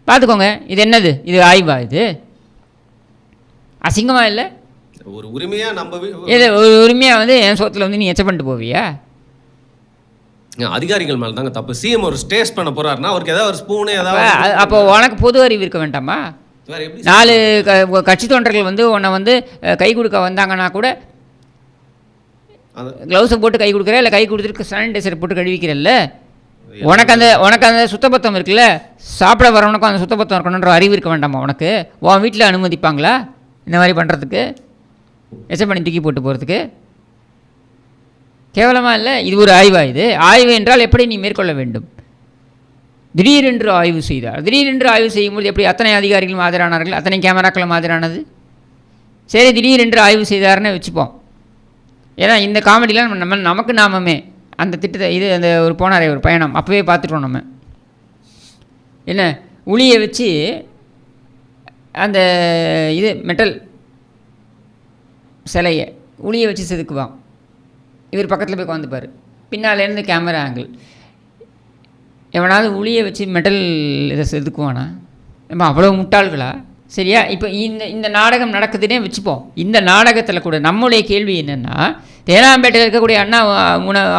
பார்த்துக்கோங்க. இது என்னது? இது ஆய்வா? இது அசிங்கமா இல்லை? ஒரு உரிமையா நம்ம இது ஒரு உரிமையாக என் சோத்தில் நீ எச்ச பண்ணிட்டு போவியா? அதிகாரிகள் மேலே தாங்க தப்பு. சிஎம் ஒரு டேஸ்ட் பண்ண போறாருன்னா அவருக்கு ஏதாவது ஒரு ஸ்பூனு ஏதாவது. அப்போ உனக்கு பொது அறிவு இருக்க வேண்டாமா? 4 கட்சி தொண்டர்கள் உன்னை கை கொடுக்க வந்தாங்கன்னா கூட க்ளவுஸை போட்டு கை கொடுக்குற, இல்லை கை கொடுத்துட்டு சானிடைசர் போட்டு கழுவிக்கிறல்ல. உனக்கு அந்த சுத்தபத்தம் இருக்குல்ல, சாப்பிட வரவனுக்கும் அந்த சுத்தபத்தம் இருக்கணுன்ற அறிவு இருக்க வேண்டாமா உனக்கு? உன் வீட்டில் அனுமதிப்பாங்களா இந்த மாதிரி பண்ணுறதுக்கு, எச்சம் பண்ணி தூக்கி போட்டு போகிறதுக்கு? கேவலமாக இல்லை? இது ஒரு ஆய்வா? இது ஆய்வு என்றால் எப்படி நீ மேற்கொள்ள வேண்டும்? திடீரென்று ஆய்வு செய்தார். திடீரென்று ஆய்வு செய்யும்போது எப்படி அத்தனை அதிகாரிகளும் ஆஜரானார்கள், அத்தனை கேமராக்களும் ஆஜரானது? சரி, திடீரென்று ஆய்வு செய்தார்னு வச்சுப்போம். ஏன்னா இந்த காமெடிலாம் நமக்கு நாமமே அந்த திட்டத்தை இது அந்த ஒரு போனாரே ஒரு பயணம் அப்போவே பார்த்துட்டோம் நம்ம. என்ன உளியை வச்சு அந்த இது மெட்டல் சிலையை உளியை வச்சு செதுக்குவான். இவர் பக்கத்தில் போய் உட்காந்துப்பார், பின்னாலேருந்து கேமரா ஆங்கிள். எவனாவது உளியை வச்சு மெட்டல் இதை செதுக்குவானா? நம்ம அவ்வளோ முட்டாள்களா? சரியா? இப்போ இந்த நாடகம் நடக்குதுன்னே வச்சுப்போம். இந்த நாடகத்தில் கூட நம்முடைய கேள்வி என்னென்னா, தேனாம்பேட்டையில் இருக்கக்கூடிய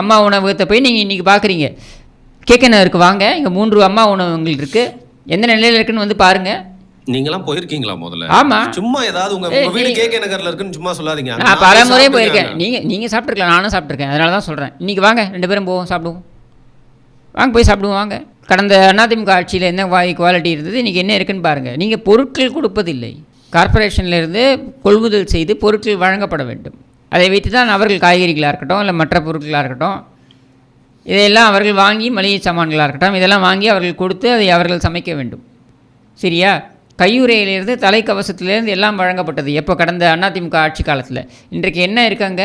அம்மா உணவகத்தை போய் நீங்கள் இன்றைக்கி பார்க்குறீங்க. கேக்கனருக்கு வாங்க, இங்கே 3 அம்மா உணவகங்கள் இருக்குது, எந்த நிலையில் இருக்குன்னு வந்து பாருங்கள். நீங்களாம் போயிருக்கீங்களா முதல்ல? ஆமா. சும்மா ஏதாவது உங்க வீடு கேகே நகர்ல இருக்குன்னு சும்மா சொல்லாதீங்க. நான் பல முறை போயிருக்கேன். நீங்கள் சாப்பிட்ருக்கலாம், நானும் சாப்பிட்ருக்கேன். அதனால தான் சொல்கிறேன். இன்றைக்கி வாங்க, 2 பேரும் போவோம், சாப்பிடுவோம். வாங்க போய் சாப்பிடுவோம் வாங்க. கடந்த அதிமுக ஆட்சியில் என்ன குவாலிட்டி இருந்தது, இன்றைக்கி என்ன இருக்குன்னு பாருங்கள். நீங்கள் பொருட்கள் கொடுப்பதில்லை, கார்ப்பரேஷன்லேருந்து கொள்முதல் செய்து பொருட்கள் வழங்கப்பட வேண்டும். அதை வைத்து தான் அவர்கள் காய்கறிகளாக இருக்கட்டும், இல்லை மற்ற பொருட்களாக இருக்கட்டும், இதையெல்லாம் அவர்கள் வாங்கி, மளிகை சாமான்களாக இருக்கட்டும், இதெல்லாம் வாங்கி அவர்கள் கொடுத்து அதை அவர்கள் சமைக்க வேண்டும். சரியா? கையுறையிலேருந்து தலைக்கவசத்துலேருந்து எல்லாம் வழங்கப்பட்டது எப்போ? கடந்த அதிமுக ஆட்சி காலத்தில். இன்றைக்கு என்ன இருக்காங்க?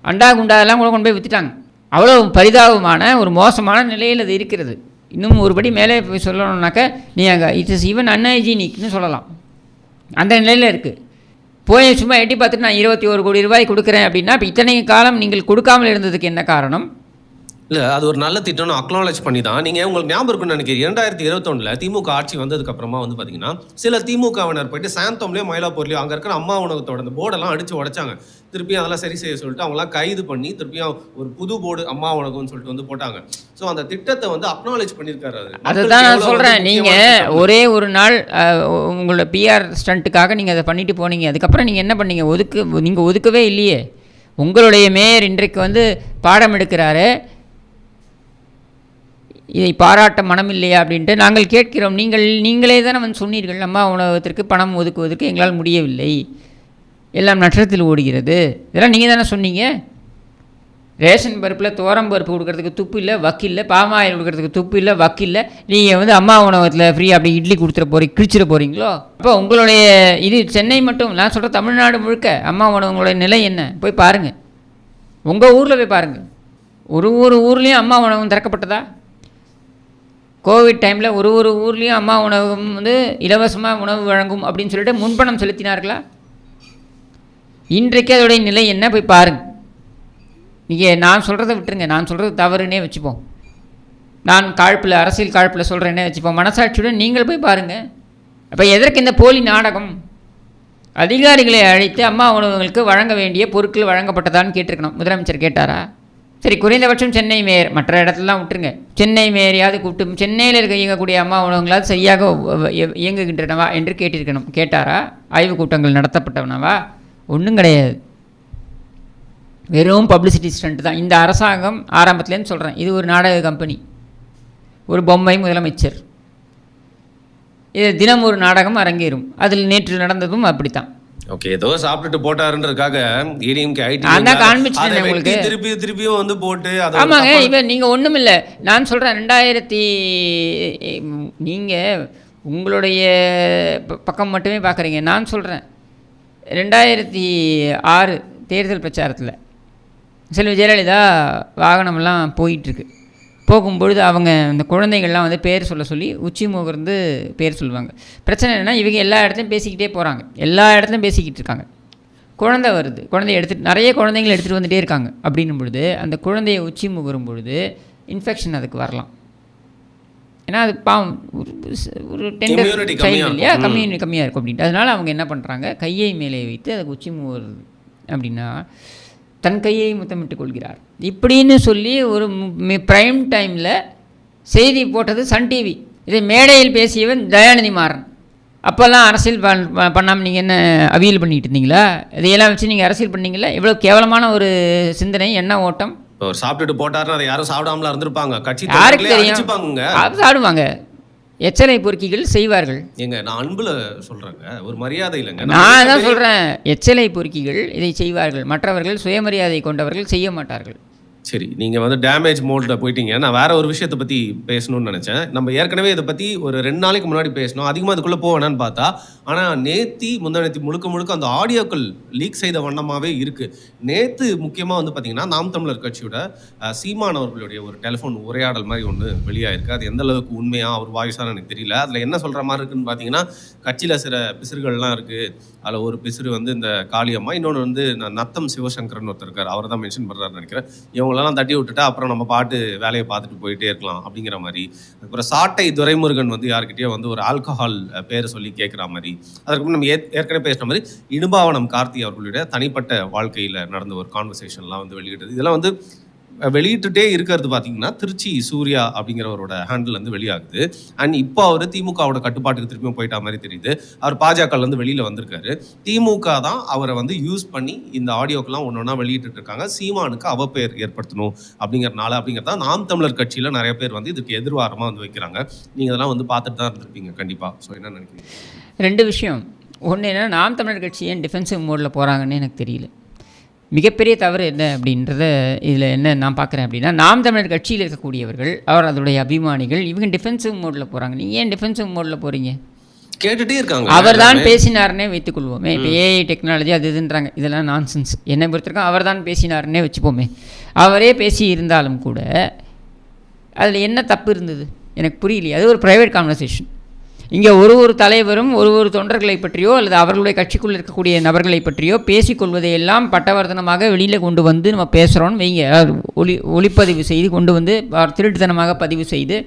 அண்டா குண்டா எல்லாம் கூட கொண்டு போய் விற்றுட்டாங்க. அவ்வளோ பரிதாபமான ஒரு மோசமான நிலையில் அது இருக்கிறது. இன்னும் ஒருபடி மேலே போய் சொல்லணுன்னாக்க நீங்கள் இட் இஸ் ஈவன் அன்ஹைஜீனிக்னு சொல்லலாம். அந்த நிலையில் இருக்குது. போய் சும்மா எட்டி பார்த்துட்டு நான் 21 கோடி ரூபாய் கொடுக்குறேன் அப்படின்னா, இப்போ இத்தனை காலம் நீங்கள் கொடுக்காமல் இருந்ததுக்கு என்ன காரணம்? இல்லை, அது ஒரு நல்ல திட்டம்னு அக்னாலேஜ் பண்ணி தான். நீங்கள் உங்களுக்கு ஞாபகம் இருக்குன்னு நினைக்கிறேன், 2021 திமுக ஆட்சி வந்ததுக்கப்புறமா வந்து பார்த்தீங்கன்னா, சில திமுகவினர் போயிட்டு சாந்தோம்லேயோ மயிலாப்பூர்லேயோ அங்கே இருக்கிற அம்மா உணவகத்தோட அந்த போர்டெல்லாம் அடித்து உடைச்சாங்க. திருப்பியும் அதெல்லாம் சரி செய்ய சொல்லிட்டு அவங்களாம் கைது பண்ணி திருப்பியும் ஒரு புது போர்டு அம்மா உணவகம்னு சொல்லிட்டு வந்து போட்டாங்க. ஸோ அந்த திட்டத்தை வந்து அக்னாலேஜ் பண்ணியிருக்காரு. அதுதான் நான் சொல்கிறேன். நீங்கள் ஒரே ஒரு நாள் உங்களோட பிஆர் ஸ்டண்ட்டுக்காக நீங்கள் அதை பண்ணிட்டு போனீங்க. அதுக்கப்புறம் நீங்கள் என்ன பண்ணீங்க? நீங்கள் ஒதுக்கவே இல்லையே. உங்களுடைய மேயர் இன்றைக்கு வந்து பாடம் எடுக்கிறாரு, இதை பாராட்ட மனம் இல்லையா அப்படின்ட்டு நாங்கள் கேட்கிறோம். நீங்களே தானே வந்து சொன்னீர்கள், அம்மா உணவகத்திற்கு பணம் ஒதுக்குவதற்கு எங்களால் முடியவில்லை, எல்லாம் நஷ்டத்தில் ஓடுகிறது. இதெல்லாம் நீங்கள் தானே சொன்னீங்க. ரேஷன் பருப்பில் துவரம் பருப்பு கொடுக்கறதுக்கு துப்பு இல்லை, வக்கில்லை. பாமாயில் கொடுக்கறதுக்கு துப்பு இல்லை, வக்கில்லை. நீங்கள் வந்து அம்மா உணவகத்தில் ஃப்ரீயாக அப்படி இட்லி கொடுத்துட கிழிச்சிட போகிறீங்களோ? அப்போ உங்களுடைய இது சென்னை மட்டும், நான் சொல்கிற தமிழ்நாடு முழுக்க அம்மா உணவகங்களுடைய நிலை என்ன? போய் பாருங்கள். உங்கள் ஊரில் போய் பாருங்கள். ஒரு ஊர்லேயும் அம்மா உணவகம் திறக்கப்பட்டதா? கோவிட் டைமில் ஒரு ஊர்லேயும் அம்மா உணவகம் வந்து இலவசமாக உணவு வழங்கும் அப்படின்னு சொல்லிட்டு முன்பணம் செலுத்தினார்களா? இன்றைக்கு அதோடைய நிலை என்ன? போய் பாருங்கள். நீங்கள் நான் சொல்கிறத விட்டுருங்க, நான் சொல்கிறது தவறுன்னே வச்சுப்போம். நான் காழ்ப்பில் அரசியல் காழ்ப்பில் சொல்கிறேன்னே வச்சுப்போம். மனசாட்சியுடன் நீங்கள் போய் பாருங்கள். அப்போ எதற்கு இந்த போலி நாடகம்? அதிகாரிகளை அழைத்து அம்மா உணவகங்களுக்கு வழங்க வேண்டிய பொருட்கள் வழங்கப்பட்டதான்னு கேட்டிருக்கணும். முதலமைச்சர் கேட்டாரா? சரி, குறைந்தபட்சம் சென்னை மேயர், மற்ற இடத்துலலாம் விட்டுருங்க, சென்னை மேயரையாவது கூப்பிட்டு சென்னையில் இயங்கக்கூடிய அம்மா உணவகங்களாவது சரியாக இயங்குகின்றனவா என்று கேட்டிருக்கணும். கேட்டாரா? ஆய்வுக் கூட்டங்கள் நடத்தப்பட்டவனவா? ஒன்றும் கிடையாது. வெறும் பப்ளிசிட்டி ஸ்டண்ட் தான். இந்த அரசாங்கம் ஆரம்பத்துலேருந்து சொல்கிறேன், இது ஒரு நாடக கம்பெனி, ஒரு பொம்மை முதலமைச்சர். இது தினம் ஒரு நாடகம் அரங்கேறும். அதில் நேற்று நடந்ததும் அப்படித்தான். ஓகே, ஏதோ சாப்பிட்டுட்டு போட்டாருன்றதுக்காக திருப்பியும் வந்து போட்டு. ஆமாங்க, இப்போ நீங்கள் ஒன்றும் இல்லை, நான் சொல்கிறேன். நீங்கள் உங்களுடைய பக்கம் மட்டுமே பார்க்குறீங்க. நான் சொல்கிறேன், 2006 தேர்தல் பிரச்சாரத்தில் செல்வி ஜெயலலிதா வாகனமெல்லாம் போயிட்டுருக்கு. போகும்பொழுது அவங்க இந்த குழந்தைகள்லாம் வந்து பேர் சொல்ல சொல்லி உச்சி முகர்ந்து பேர் சொல்லுவாங்க. பிரச்சனை என்னென்னா, இவங்க எல்லா இடத்துலையும் பேசிக்கிட்டே போகிறாங்க, எல்லா இடத்துலையும் பேசிக்கிட்டு இருக்காங்க. குழந்தை வருது, குழந்தைய எடுத்துகிட்டு நிறைய குழந்தைங்களை எடுத்துகிட்டு வந்துகிட்டே இருக்காங்க. அப்படின்னும் பொழுது அந்த குழந்தைய உச்சி முகரும் பொழுது இன்ஃபெக்ஷன் அதுக்கு வரலாம். ஏன்னா அது பாவம் ஒரு டெண்டர் சைல்டு இல்லையா, கம்யூனிட்டி கம்மியாக இருக்கும் அப்படின்ட்டு. அதனால் அவங்க என்ன பண்ணுறாங்க, கையை மேலே வைத்து அதுக்கு உச்சி முகருது அப்படின்னா தன் கையை முத்தமிட்டு கொள்கிறார் இப்படின்னு சொல்லி ஒரு பிரைம் டைமில் செய்தி போட்டது சன் டிவி. இதை மேடையில் பேசியவன் தயாநிதி மாறன். அப்போல்லாம் அரசியல் பண்ணாமல் நீங்கள் என்ன அவியல் பண்ணிகிட்டு இருந்தீங்களா? இதையெல்லாம் வச்சு நீங்கள் அரசியல் பண்ணீங்களா? எவ்வளோ கேவலமான ஒரு சிந்தனை, என்ன ஓட்டம். இப்போ சாப்பிட்டுட்டு போட்டாருன்னு அதை யாரும் சாப்பிடாமலாம் இருந்திருப்பாங்க. கட்சி யாருக்கு தெரியும்? அடிச்சுப்பாங்க. அது சாப்பிடுவாங்க. எச்சலை பொறுக்கிகள் செய்வார்கள். ஏங்க நான் அன்புல சொல்றேங்க, ஒரு மரியாதை இல்லைங்க. நான் தான் சொல்கிறேன், எச்சலை பொறுக்கிகள் இதை செய்வார்கள். மற்றவர்கள் சுயமரியாதை கொண்டவர்கள் செய்ய மாட்டார்கள். சரி, நீங்கள் வந்து டேமேஜ் மோல்டில் போயிட்டீங்க. நான் வேற ஒரு விஷயத்தை பற்றி பேசணும்னு நினச்சேன். நம்ம ஏற்கனவே இதை பற்றி ஒரு 2 நாளைக்கு முன்னாடி பேசணும், அதிகமாக அதுக்குள்ளே போவேனான்னு பார்த்தா, ஆனால் முந்தானேத்தி முழுக்க அந்த ஆடியோக்கள் லீக் செய்த வண்ணமாகவே இருக்குது. நேற்று முக்கியமாக வந்து பார்த்தீங்கன்னா நாம் தமிழர் கட்சியோட சீமான் அவர்களுடைய ஒரு டெலிஃபோன் உரையாடல் மாதிரி ஒன்று வெளியாயிருக்கு. அது எந்த அளவுக்கு உண்மையாக அவர் வாய்ஸானு எனக்கு தெரியல. அதில் என்ன சொல்கிற மாதிரி இருக்குன்னு பார்த்தீங்கன்னா, கட்சியில் சில பிசிறுகள்லாம் இருக்குது. அதில் ஒரு பிசிறு வந்து இந்த காளியம்மா, இன்னொன்று வந்து நத்தம் சிவசங்கரன் ஒருத்தர் இருக்கார், அவர் தான் மென்ஷன் பண்ணுறாருன்னு நினைக்கிறேன். இவங்களெல்லாம் தட்டி விட்டுட்டா அப்புறம் நம்ம பாட்டு வேலையை பார்த்துட்டு போயிட்டே இருக்கலாம் அப்படிங்கிற மாதிரி. அதுக்கப்புறம் சாட்டை துரைமுருகன் வந்து யார்கிட்டயோ வந்து ஒரு ஆல்கஹால் பேரை சொல்லி கேட்குற மாதிரி. அதுக்கப்புறம் நம்ம ஏற்கனவே பேசுன மாதிரி இடும்பாவனம் கார்த்தி அவர்களுடைய தனிப்பட்ட வாழ்க்கையில் நடந்த ஒரு கான்வர்சேஷன்லாம் வந்து வெளியிட்டது. இதெல்லாம் வந்து வெளியிட்டுட்டே இருக்கிறது பார்த்தீங்கன்னா திருச்சி சூர்யா அப்படிங்கிறவரோட ஹேண்டில் வந்து வெளியாகுது. அண்ட் இப்போ அவர் திமுகவோட கட்டுப்பாட்டுக்கு திருப்பியும் போயிட்டா மாதிரி தெரியுது. அவர் பாஜகலேருந்து வெளியில் வந்திருக்காரு. திமுக தான் அவரை வந்து யூஸ் பண்ணி இந்த ஆடியோக்கெல்லாம் ஒன்று ஒன்றா வெளியிட்டு இருக்காங்க. சீமானுக்கு அவப்பெயர் ஏற்படுத்தணும் அப்படிங்கிறனால. அப்படிங்கிறதா நாம் தமிழர் கட்சியில் நிறைய பேர் வந்து இதுக்கு எதிர்வாரமாக வந்து வைக்கிறாங்க. நீங்கள் இதெல்லாம் வந்து பார்த்துட்டு தான் இருந்திருப்பீங்க கண்டிப்பாக. ஸோ என்ன நினைக்கிறீங்க? 2 விஷயம். ஒன்று என்ன, நாம் தமிழர் கட்சி ஏன் டிஃபென்சிவ் மோடில் போகிறாங்கன்னு எனக்கு தெரியல. மிகப்பெரிய தவறு என்ன அப்படின்றத இதில் என்ன நான் பார்க்குறேன் அப்படின்னா, நாம் தமிழர் கட்சியில் இருக்கக்கூடியவர்கள், அவர் அதோடைய அபிமானிகள், இவங்க டிஃபென்சிவ் மோடில் போகிறாங்க. நீங்கள் ஏன் டிஃபென்சிவ் மோடில் போகிறீங்க? கேட்டுகிட்டே இருக்காங்க. அவர் தான் பேசினார்னே வைத்துக்கொள்வோமே. இப்போ ஏஐ டெக்னாலஜி அது இதுன்றாங்க, இதெல்லாம் நான்சென்ஸ். என்னை பொறுத்திருக்கோம் அவர் தான் பேசினார்னே வச்சுப்போமே. அவரே பேசி இருந்தாலும் கூட அதில் என்ன தப்பு இருந்தது எனக்கு புரியலையே. அது ஒரு ப்ரைவேட் கான்வர்சேஷன். இங்கே ஒரு தலைவரும் ஒரு தொண்டர்களை பற்றியோ அல்லது அவர்களுடைய கட்சிக்குள் இருக்கக்கூடிய நபர்களை பற்றியோ பேசிக்கொள்வதையெல்லாம் பட்டவர்த்தனமாக வெளியில் கொண்டு வந்து நம்ம பேசுகிறோன்னு வைங்க. ஒளிப்பதிவு செய்து கொண்டு வந்து திருட்டுத்தனமாக பதிவு செய்து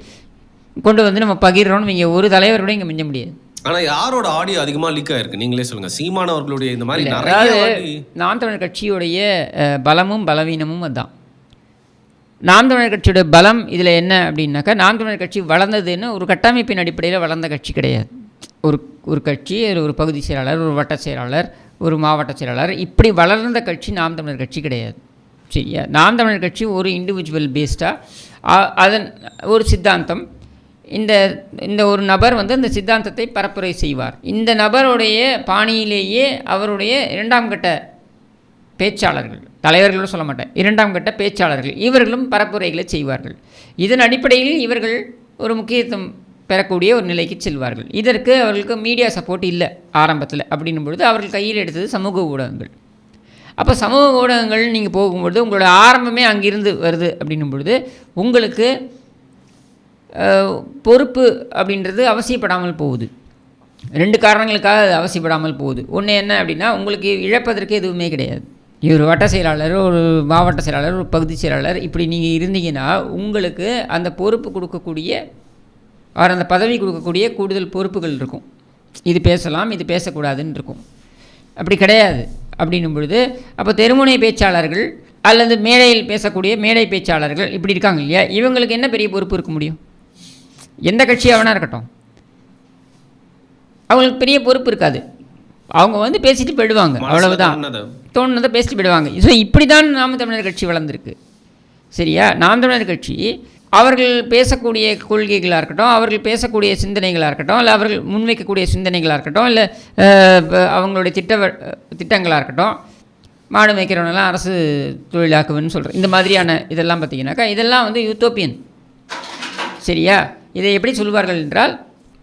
கொண்டு வந்து நம்ம பகிர்றோன்னு வைங்க. ஒரு தலைவரோட இங்கே மிஞ்ச முடியாது. ஆனால் யாரோட ஆடியோ அதிகமாக லீக் ஆயிருக்கு நீங்களே சொல்லுங்கள். சீமான் அவர்களுடைய இந்த மாதிரி நாம் தமிழர் கட்சியுடைய பலமும் பலவீனமும் அதுதான். நாம் தமிழர் கட்சியோட பலம் இதில் என்ன அப்படின்னாக்கா, நாம் தமிழர் கட்சி வளர்ந்ததுன்னு ஒரு கட்டமைப்பின் அடிப்படையில் வளர்ந்த கட்சி கிடையாது. ஒரு கட்சி, ஒரு பகுதி செயலாளர், ஒரு வட்ட செயலாளர், ஒரு மாவட்ட செயலாளர், இப்படி வளர்ந்த கட்சி நாம் தமிழர் கட்சி கிடையாது. சரியா? நாம் தமிழர் கட்சி ஒரு இண்டிவிஜுவல் பேஸ்டாக அதன் ஒரு சித்தாந்தம், இந்த ஒரு நபர் வந்து அந்த சித்தாந்தத்தை பரப்புரை செய்வார். இந்த நபருடைய பாணியிலேயே அவருடைய 2ஆம் கட்ட பேச்சாளர்கள், தலைவர்களும் சொல்ல மாட்டேன், 2ஆம் கட்ட பேச்சாளர்கள், இவர்களும் பரப்புரைகளை செய்வார்கள். இதன் அடிப்படையில் இவர்கள் ஒரு முக்கியத்துவம் பெறக்கூடிய ஒரு நிலைக்கு செல்வார்கள். இதற்கு அவர்களுக்கு மீடியா சப்போர்ட் இல்லை ஆரம்பத்தில். அப்படின்னும் பொழுது அவர்கள் கையில் எடுத்தது சமூக ஊடகங்கள். அப்போ சமூக ஊடகங்கள் நீங்கள் போகும்பொழுது உங்களோட ஆரம்பமே அங்கிருந்து வருது. அப்படின்னும் பொழுது உங்களுக்கு பொறுப்பு அப்படின்றது அவசியப்படாமல் போகுது. 2 காரணங்களுக்காக அது அவசியப்படாமல் போகுது. ஒன்று என்ன அப்படின்னா, உங்களுக்கு இழப்பதற்கு எதுவுமே கிடையாது. ஒரு வட்ட செயலாளர், ஒரு மாவட்ட செயலாளர், ஒரு பகுதி செயலாளர், இப்படி நீங்கள் இருந்தீங்கன்னா உங்களுக்கு அந்த பொறுப்பு கொடுக்கக்கூடிய, அந்த பதவி கொடுக்கக்கூடிய கூடுதல் பொறுப்புகள் இருக்கும். இது பேசலாம், இது பேசக்கூடாதுன்னு இருக்கும். அப்படி கிடையாது. அப்படின்னும் பொழுது அப்போ தெருமுனை பேச்சாளர்கள் அல்லது மேடையில் பேசக்கூடிய மேடை பேச்சாளர்கள் இப்படி இருக்காங்க இல்லையா, இவங்களுக்கு என்ன பெரிய பொறுப்பு இருக்க முடியும்? எந்த கட்சியாக வேணா இருக்கட்டும், அவங்களுக்கு பெரிய பொறுப்பு இருக்காது. அவங்க வந்து பேசிட்டு போயிடுவாங்க, அவ்வளவுதான். தோணுனதை பேசிட்டு போயிடுவாங்க. ஸோ இப்படி தான் நாம் தமிழர் கட்சி வளர்ந்துருக்கு. சரியா? நாம் தமிழர் கட்சி அவர்கள் பேசக்கூடிய கொள்கைகளாக இருக்கட்டும், அவர்கள் பேசக்கூடிய சிந்தனைகளாக இருக்கட்டும், இல்லை அவர்கள் முன்வைக்கக்கூடிய சிந்தனைகளாக இருக்கட்டும், இல்லை அவங்களுடைய திட்டங்களாக இருக்கட்டும், மாடு மேய்க்கிறவனெல்லாம் அரசு தொழிலாக்குவேன்னு சொல்கிறேன், இந்த மாதிரியான இதெல்லாம் பார்த்திங்கனாக்கா இதெல்லாம் வந்து யூத்தோப்பியன். சரியா? இதை எப்படி சொல்வார்கள் என்றால்,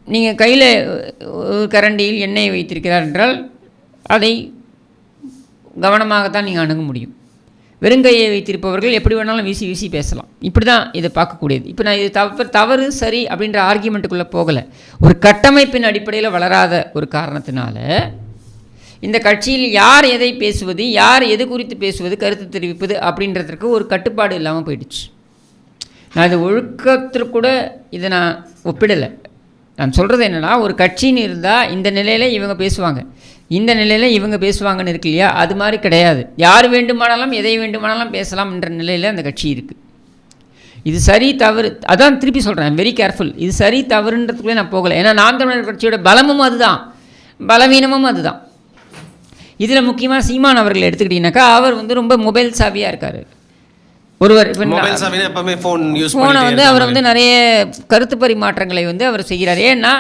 நீங்கள் கையில் கரண்டியில் எண்ணெய் வைத்திருக்கிறார் என்றால் அதை கவனமாகத்தான் நீங்கள் அணுக முடியும். வெறுங்கையை வைத்திருப்பவர்கள் எப்படி வேணாலும் வீசி வீசி பேசலாம். இப்படி தான் இதை பார்க்கக்கூடியது. இப்போ நான் இது தவறு சரி அப்படின்ற ஆர்கியூமெண்ட்டுக்குள்ளே போகலை. ஒரு கட்டமைப்பின் அடிப்படையில் வளராத ஒரு காரணத்தினால இந்த கட்சியில் யார் எதை பேசுவது, யார் எது குறித்து பேசுவது, கருத்து தெரிவிப்பது அப்படின்றதுக்கு ஒரு கட்டுப்பாடு இல்லாமல் போயிடுச்சு. நான் இது ஒழுக்கத்தில் கூட இதை நான் ஒப்பிடலை. நான் சொல்கிறது என்னென்னா, ஒரு கட்சின்னு இருந்தால் இந்த நிலையில் இவங்க பேசுவாங்க, இந்த நிலையில் இவங்க பேசுவாங்கன்னு இருக்கு இல்லையா, அது மாதிரி கிடையாது. யார் வேண்டுமானாலும் எதை வேண்டுமானாலும் பேசலாம் என்ற நிலையில் அந்த கட்சி இருக்குது. இது சரி தவறு, அதான் திருப்பி சொல்கிறேன், வெரி கேர்ஃபுல். இது சரி தவறுன்றதுக்குள்ளே நான் போகலை. ஏன்னா நாம் தமிழர் கட்சியோட பலமும் அதுதான், பலவீனமும் அதுதான். இதில் முக்கியமாக சீமான் அவர்கள் எடுத்துக்கிட்டிங்கனாக்கா, அவர் வந்து ரொம்ப மொபைல் சாவியாக இருக்கார். ஒருவர் ஃபோனை வந்து அவர் வந்து நிறைய கருத்து பரிமாற்றங்களை வந்து அவர் செய்கிறார். ஏன்னா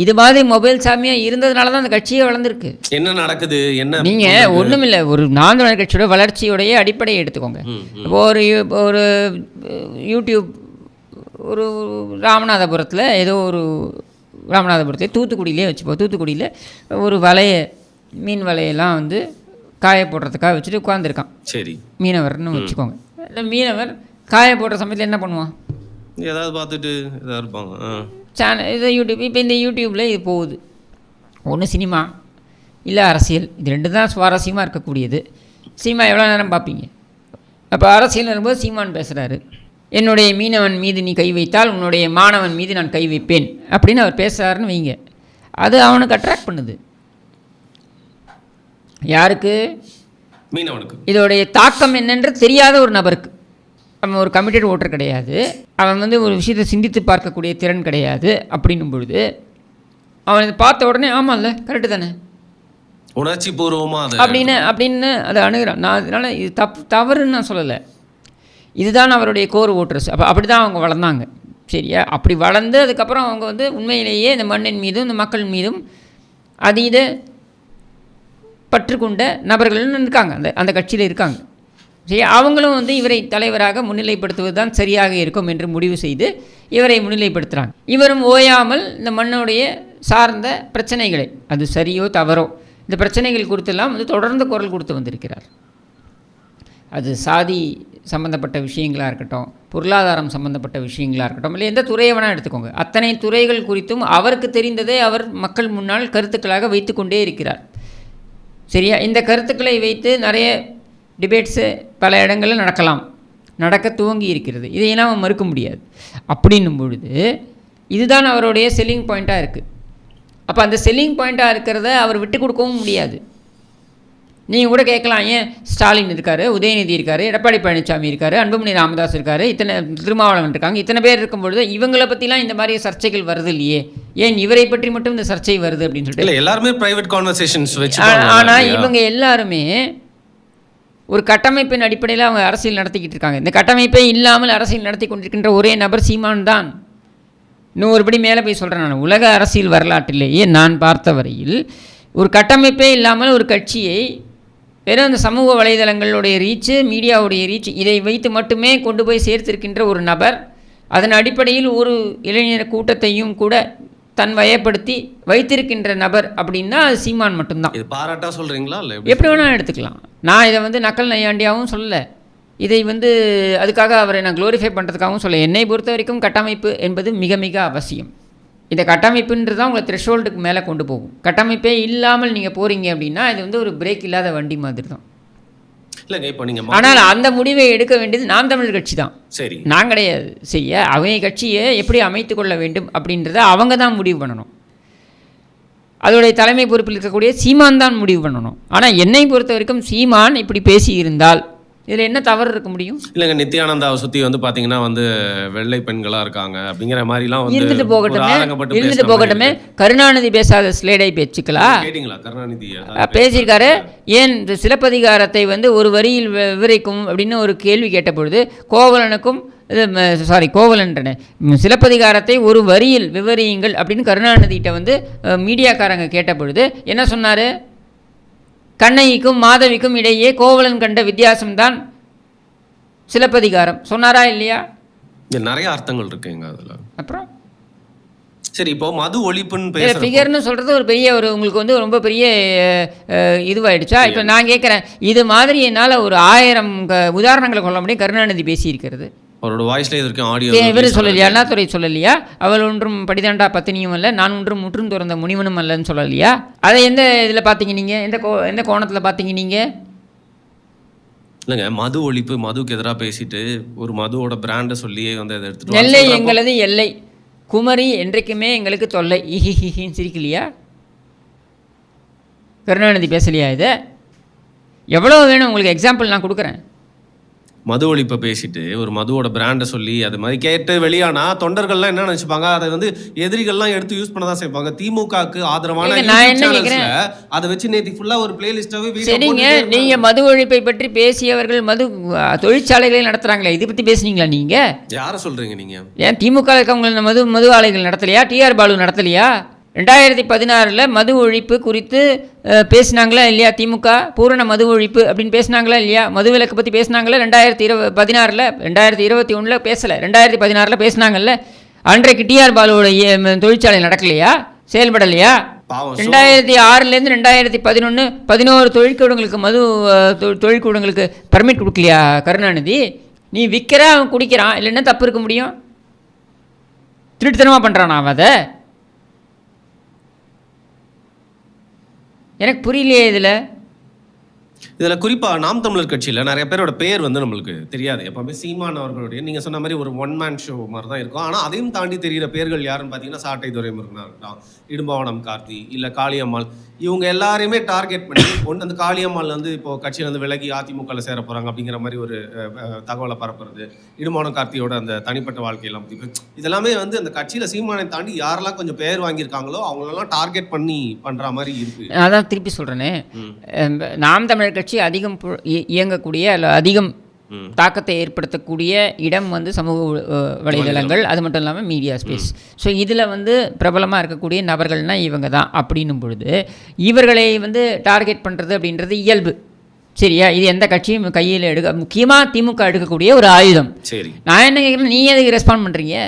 இது மாதிரி மொபைல் சாமியாக இருந்ததுனால தான் அந்த கட்சியே வளர்ந்துருக்கு. என்ன நடக்குது, என்ன நீங்கள் ஒன்றும் இல்லை, ஒரு நாம் தமிழர் கட்சியோட வளர்ச்சியோடைய அடிப்படையை எடுத்துக்கோங்க. இப்போ ஒரு யூடியூப், ஒரு ராமநாதபுரத்தில் ஏதோ ஒரு ராமநாதபுரத்தில் தூத்துக்குடியிலே வச்சுப்போம், தூத்துக்குடியில் ஒரு மீன் வலையெல்லாம் வந்து காய போடுறதுக்காக வச்சுட்டு உட்காந்துருக்கான். சரி, மீனவர்னு வச்சுக்கோங்க. இந்த மீனவர் காய போடுற சமயத்தில் என்ன பண்ணுவான், ஏதாவது பார்த்துட்டு இதாக இருப்பாங்க. இதை யூடியூப், இப்போ இந்த யூடியூப்பில் இது போகுது, ஒன்று சினிமா இல்லை அரசியல், இது ரெண்டு தான் சுவாரஸ்யமாக இருக்கக்கூடியது. சினிமா எவ்வளோ நேரம் பார்ப்பீங்க? அப்போ அரசியல் வரும்போது சீமான் பேசுகிறாரு, என்னுடைய மீனவன் மீது நீ கை வைத்தால் உன்னுடைய மாணவன் மீது நான் கை வைப்பேன் அப்படின்னு அவர் பேசுகிறாருன்னு வைங்க. அது அவனுக்கு அட்ராக்ட் பண்ணுது. யாருக்கு? மீனவனுக்கு. இதோடைய தாக்கம் என்னென்று தெரியாத ஒரு நபருக்கு. அவன் ஒரு கமிட்டட் ஓட்டர் கிடையாது, அவன் வந்து ஒரு விஷயத்தை சிந்தித்து பார்க்கக்கூடிய திறன் கிடையாது. அப்படின்னும் பொழுது அவன் இதை பார்த்த உடனே ஆமாம்ல கரெக்டு தானே, உணர்ச்சி பூர்வமாக அப்படின்னு அதை அணுகிறான். நான் அதனால் இது தவறுன்னு நான் சொல்லலை, இதுதான் அவருடைய கோர் ஓட்டர்ஸ். அப்படி தான் அவங்க வளர்ந்தாங்க. சரியா? அப்படி வளர்ந்து அதுக்கப்புறம் அவங்க வந்து உண்மையிலேயே இந்த மண்ணின் மீதும் இந்த மக்கள் மீதும் அதீத பற்றுக்கொண்ட நபர்கள்னு இருக்காங்க, அந்த கட்சியில் இருக்காங்க. சரி, அவங்களும் வந்து இவரை தலைவராக முன்னிலைப்படுத்துவது தான் சரியாக இருக்கும் என்று முடிவு செய்து இவரை முன்னிலைப்படுத்துகிறாங்க. இவரும் ஓயாமல் இந்த மண்ணுடைய சார்ந்த பிரச்சனைகளை, அது சரியோ தவறோ, இந்த பிரச்சனைகள் குறித்தெல்லாம் வந்து தொடர்ந்து குரல் கொடுத்து வந்திருக்கிறார். அது சாதி சம்பந்தப்பட்ட விஷயங்களாக இருக்கட்டும், பொருளாதாரம் சம்பந்தப்பட்ட விஷயங்களாக இருக்கட்டும், இல்லை எந்த துறையை வேணால் எடுத்துக்கோங்க, அத்தனை துறைகள் குறித்தும் அவருக்கு தெரிந்ததை அவர் மக்கள் முன்னால் கருத்துக்களாக வைத்து கொண்டே இருக்கிறார். சரியா? இந்த கருத்துக்களை வைத்து நிறைய டிபேட்ஸு பல இடங்களில் நடக்க துவங்கி இருக்கிறது. இதையெல்லாம் அவன் மறுக்க முடியாது. அப்படின்னும் பொழுது இதுதான் அவருடைய செல்லிங் பாயிண்ட்டாக இருக்குது. அப்போ அந்த செல்லிங் பாயிண்ட்டாக இருக்கிறத அவர் விட்டு கொடுக்கவும் முடியாது. நீங்கள் கூட கேட்கலாம், ஏன் ஸ்டாலின் இருக்கார், உதயநிதி இருக்கார், எடப்பாடி பழனிசாமி இருக்கார், அன்புமணி ராமதாஸ் இருக்கார், இத்தனை திருமாவளவன் இருக்காங்க, இத்தனை பேர் இருக்கும்பொழுது இவங்களை பற்றிலாம் இந்த மாதிரி சர்ச்சைகள் வருது இல்லையே, ஏன் இவரை பற்றி மட்டும் இந்த சர்ச்சை வருது அப்படின்னு சொல்லிட்டு எல்லாருமே பிரைவேட் கான்வர்சேஷன்ஸ் வச்சு. ஆனால் இவங்க எல்லாருமே ஒரு கட்டமைப்பின் அடிப்படையில் அவங்க அரசியல் நடத்திக்கிட்டு இருக்காங்க. இந்த கட்டமைப்பே இல்லாமல் அரசியல் நடத்தி கொண்டிருக்கின்ற ஒரே நபர் சீமான் தான். இன்னும் ஒருபடி மேலே போய் சொல்கிறேன், நான் உலக அரசியல் வரலாற்றிலேயே நான் பார்த்த வரையில் ஒரு கட்டமைப்பே இல்லாமல் ஒரு கட்சியை வெறும் அந்த சமூக வலைதளங்களுடைய ரீச்சு, மீடியாவுடைய ரீச், இதை வைத்து மட்டுமே கொண்டு போய் சேர்த்திருக்கின்ற ஒரு நபர், அதன் அடிப்படையில் ஒரு இளைஞர் கூட்டத்தையும் கூட தன் வயப்படுத்தி வைத்திருக்கின்ற நபர் அப்படின்னா அது சீமான் மட்டும்தான். இது பாராட்டா சொல்கிறீங்களா? இல்லை எப்படி வேணாலும் எடுத்துக்கலாம். நான் இதை வந்து நக்கல் நையாண்டியாகவும் சொல்லலை, இதை வந்து அதுக்காக அவரை நான் க்ளோரிஃபை பண்ணுறதுக்காகவும் சொல்ல. என்னை பொறுத்த வரைக்கும் கட்டமைப்பு என்பது மிக மிக அவசியம். இந்த கட்டமைப்புன்றது தான் உங்களை த்ரெஷோல்டுக்கு மேலே கொண்டு போகும். கட்டமைப்பே இல்லாமல் நீங்கள் போகிறீங்க அப்படின்னா இது வந்து ஒரு பிரேக் இல்லாத வண்டி மாதிரி தான். இல்லைங்க, இப்போ நீங்கள் ஆனால் அந்த முடிவை எடுக்க வேண்டியது நாம் தமிழர் கட்சி தான். சரி, நான் கிடையாது செய்ய. அவங்க கட்சியை எப்படி அமைத்து கொள்ள வேண்டும் அப்படின்றத அவங்க தான் முடிவு பண்ணணும். அதோடைய தலைமை பொறுப்பில் இருக்கக்கூடிய சீமான் தான் முடிவு பண்ணணும். ஆனால் என்னை பொறுத்த வரைக்கும் சீமான் இப்படி பேசி இருந்தால் இதில் என்ன தவறு இருக்க முடியும்? இல்லைங்க, நித்யானந்தாவை சுற்றி வந்து பார்த்தீங்கன்னா வந்து வெள்ளை பெண்களாக இருக்காங்க அப்படிங்கிற மாதிரிலாம் வந்து இருந்துட்டு போகட்டுமே. கருணாநிதி பேசாத ஸ்லேடை பேச்சுக்கலாம். கேட்டிங்களா? கருணாநிதி பேசியிருக்காரு. ஏன் இந்த சிலப்பதிகாரத்தை வந்து ஒரு வரியில் விவரிக்கும் அப்படின்னு ஒரு கேள்வி கேட்ட பொழுது கோவலன்றன சிலப்பதிகாரத்தை ஒரு வரியில் விவரியுங்கள் அப்படின்னு கருணாநிதிகிட்ட வந்து மீடியாக்காரங்க கேட்ட பொழுது என்ன சொன்னார்? கண்ணகிக்கும் மாதவிக்கும் இடையே கோவலன் கண்ட வித்தியாசம்தான் சிலப்பதிகாரம் சொன்னாரா இல்லையா? நிறைய அர்த்தங்கள் இருக்குங்க அதில். அப்புறம் சரி, இப்போ மது ஒழிப்புன்னு ஃபிகர்னு சொல்கிறது ஒரு பெரிய உங்களுக்கு வந்து ரொம்ப பெரிய இதுவாயிடுச்சா? இப்போ நான் கேட்குறேன், இது மாதிரி என்னால் ஒரு 1000 உதாரணங்களை கொள்ள முடியும். கருணாநிதி பேசியிருக்கிறது அவரோட வாய்ஸ்ல இதற்கும் ஆடியோ இவர் சொல்லலையா? அண்ணாதுரை சொல்லலையா? அவள் ஒன்றும் படிதாண்டா பத்தினியும் அல்ல, நான் ஒன்றும் முற்றும் துறந்த முனிவனும் அல்லன்னு சொல்லலையா? அதை எந்த இதில் பார்த்தீங்க நீங்கள்? எந்த கோணத்தில் பார்த்தீங்க நீங்கள்? இல்லைங்க, மது ஒழிப்பு, மதுக்கு எதிராக பேசிட்டு ஒரு மதுவோட பிராண்டை சொல்லியே வந்து அதை எடுத்துட்டு நெல்லை எங்களது எல்லை, குமரி என்றைக்குமே எங்களுக்கு தொல்லை, இஹிஹின்னு சிரிக்கலையா? கருணாநிதி பேசலையா? இதை எவ்வளோ வேணும் உங்களுக்கு? எக்ஸாம்பிள் நான் கொடுக்குறேன். மது ஒழிப்பை பேசிட்டு ஒரு மதுவோட பிராண்டை சொல்லி அது மாதிரி கேட்டு வெளியானா தொண்டர்கள்லாம் என்ன நினைச்சுப்பாங்க, அதை வந்து எதிரிகள்லாம் எடுத்து யூஸ் பண்ண தான் செய்வாங்க. திமுகவுக்கு ஆதரவான ஏங்க, நான் என்ன சேனல்ஸ்ல கேட்குறேன், அதை வச்சு நேற்று ஃபுல்லா ஒரு பிளேலிஸ்டாவே வீட்டில் சரிங்க, போட்டுட்டே இருந்தாங்க. நீங்கள் மது ஒழிப்பை பற்றி பேசியவர்கள் மது தொழிற்சாலைகளை நடத்துகிறாங்களே, இதை பற்றி பேசுனீங்களா நீங்கள்? யாரை சொல்றீங்க நீங்க? ஏன் திமுக இருக்கவங்க மது ஆலைகள் நடத்தலையா? டிஆர் பாலு நடத்தலையா? 2016 மது ஒழிப்பு குறித்து பேசினாங்களா இல்லையா? திமுக பூரண மது ஒழிப்பு அப்படின்னு பேசினாங்களா இல்லையா? மது விலக்கு பற்றி பேசினாங்களா? 2016 2021 பேசலை, 2016 பேசினாங்கல்ல. அன்றைக்கு டிஆர் பாலுவோட தொழிற்சாலை நடக்கலையா, செயல்படலையா? 2006 2011 11 தொழிற்கூடங்களுக்கு மது தொழிற்கூடங்களுக்கு பர்மிட் கொடுக்கலையா கருணாநிதி? நீ விற்கிற, அவன் குடிக்கிறான், இல்லைன்னா தப்பு இருக்க முடியும்? திருட்டுத்தனமாக பண்ணுறான் அவன் அதை. எனக்கு புரியலையே இதில் குறிப்பா நாம் தமிழர் கட்சியில நிறைய பேரோட பேர் வந்து நம்மளுக்கு தெரியாது. எப்பவுமே சீமான் அவர்களுடைய நீங்க சொன்ன மாதிரி ஒரு ஒன் மேன் ஷோ மாதிரி தான் இருக்கும். ஆனா அதையும் தாண்டி தெரிகிற பேர்கள் யாருன்னு பார்த்தீங்கன்னா, சாட்டை துரைமுருகனா இருக்கட்டும், இடும்பாவனம் கார்த்தி, இல்லை காளியம்மாள், இவங்க எல்லாரையுமே டார்கெட் பண்ணி ஒன்று அந்த காளியம்மாள் வந்து இப்போ கட்சியிலேருந்து விலகி அதிமுகவில் சேர போகிறாங்க அப்படிங்கிற மாதிரி ஒரு தகவலை பரப்புறது, இடும்பாவனம் கார்த்தியோட அந்த தனிப்பட்ட வாழ்க்கையெல்லாம் பற்றி இதெல்லாமே வந்து அந்த கட்சியில் சீமானை தாண்டி யாரெல்லாம் கொஞ்சம் பேர் வாங்கியிருக்காங்களோ அவங்களெல்லாம் டார்கெட் பண்ணி பண்ணுற மாதிரி இருக்கு. அதான் திருப்பி சொல்கிறேனே, நாம் தமிழர் கட்சி அதிகம் இயங்கக்கூடிய அல்ல அதிகம் தாக்கத்தை ஏற்படுத்தக்கூடிய இடம் வந்து சமூக வலைதளங்கள், அது மட்டும் இல்லாமல் மீடியா ஸ்பேஸ். ஸோ இதில் வந்து பிரபலமாக இருக்கக்கூடிய நபர்கள்னால் இவங்க தான். அப்படின்னும் பொழுது இவர்களை வந்து டார்கெட் பண்ணுறது அப்படின்றது இயல்பு, சரியா? இது எந்த கட்சியும் கையில் முக்கியமாக திமுக எடுக்கக்கூடிய ஒரு ஆயுதம். சரி, நான் என்ன கேட்குறேன், நீ எதுக்கு ரெஸ்பாண்ட் பண்ணுறீங்க?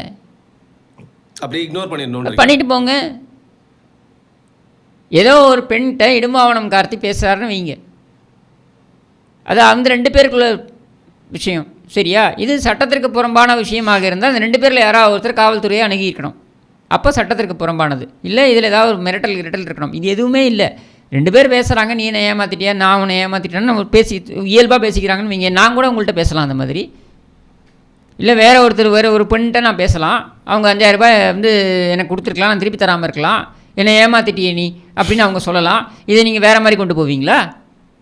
அப்படியே இக்னோர் பண்ணிட்டு போங்க. ஏதோ ஒரு பெண்கிட்ட இடும்பாவனம் கார்த்தி பேசுகிறாருன்னு வைங்க, அது அந்த 2 பேருக்குள்ள விஷயம், சரியா? இது சட்டத்திற்கு புறம்பான விஷயமாக இருந்தால் அந்த 2 பேரில் யாராவது ஒருத்தர் காவல்துறையை அணுகியிருக்கணும். அப்போ சட்டத்திற்கு புறம்பானது இல்லை, இதில் ஏதாவது ஒரு மிரட்டல் இருக்கணும். இது எதுவுமே இல்லை. 2 பேர் பேசுகிறாங்க, நீ என்னை ஏமாற்றிட்டியா, நான் உன்னை ஏமாற்றிட்டேன்னு நம்ம இயல்பாக பேசிக்கிறாங்கன்னு வைங்க. நான் கூட உங்கள்கிட்ட பேசலாம் அந்த மாதிரி, இல்லை வேறு ஒரு பெண்கிட்ட நான் பேசலாம். அவங்க 5000 ரூபாய் வந்து எனக்கு கொடுத்துருக்கலாம், நான் திருப்பி தராமல் இருக்கலாம், என்னை ஏமாற்றிட்டியே நீ அப்படின்னு அவங்க சொல்லலாம். இதை நீங்கள் வேறு மாதிரி கொண்டு போவீங்களா?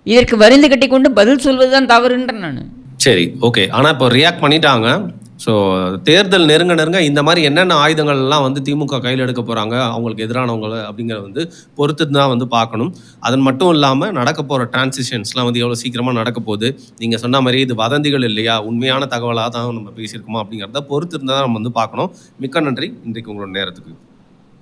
இதற்கு வரிந்து கட்டி கொண்டு பதில் சொல்வது தான் தவறுன்றேன் நான். சரி, ஓகே. ஆனால் இப்போ ரியாக்ட் பண்ணிட்டாங்க. ஸோ தேர்தல் நெருங்க இந்த மாதிரி என்னென்ன ஆயுதங்கள்லாம் வந்து திமுக கையில் எடுக்க போகிறாங்க அவங்களுக்கு எதிரானவங்க அப்படிங்கிறத வந்து பொறுத்து தான் வந்து பார்க்கணும். அதன் மட்டும் இல்லாமல் நடக்க போகிற டிரான்சிஷன்ஸ்லாம் வந்து எவ்வளோ சீக்கிரமாக நடக்க போகுது, நீங்கள் சொன்ன மாதிரி இது வதந்திகள் இல்லையா, உண்மையான தகவலாக தான் நம்ம பேசியிருக்கோமா அப்படிங்கிறத பொறுத்து இருந்தால் நம்ம வந்து பார்க்கணும். மிக்க நன்றி இன்றைக்கு உங்களோட நேரத்துக்கு.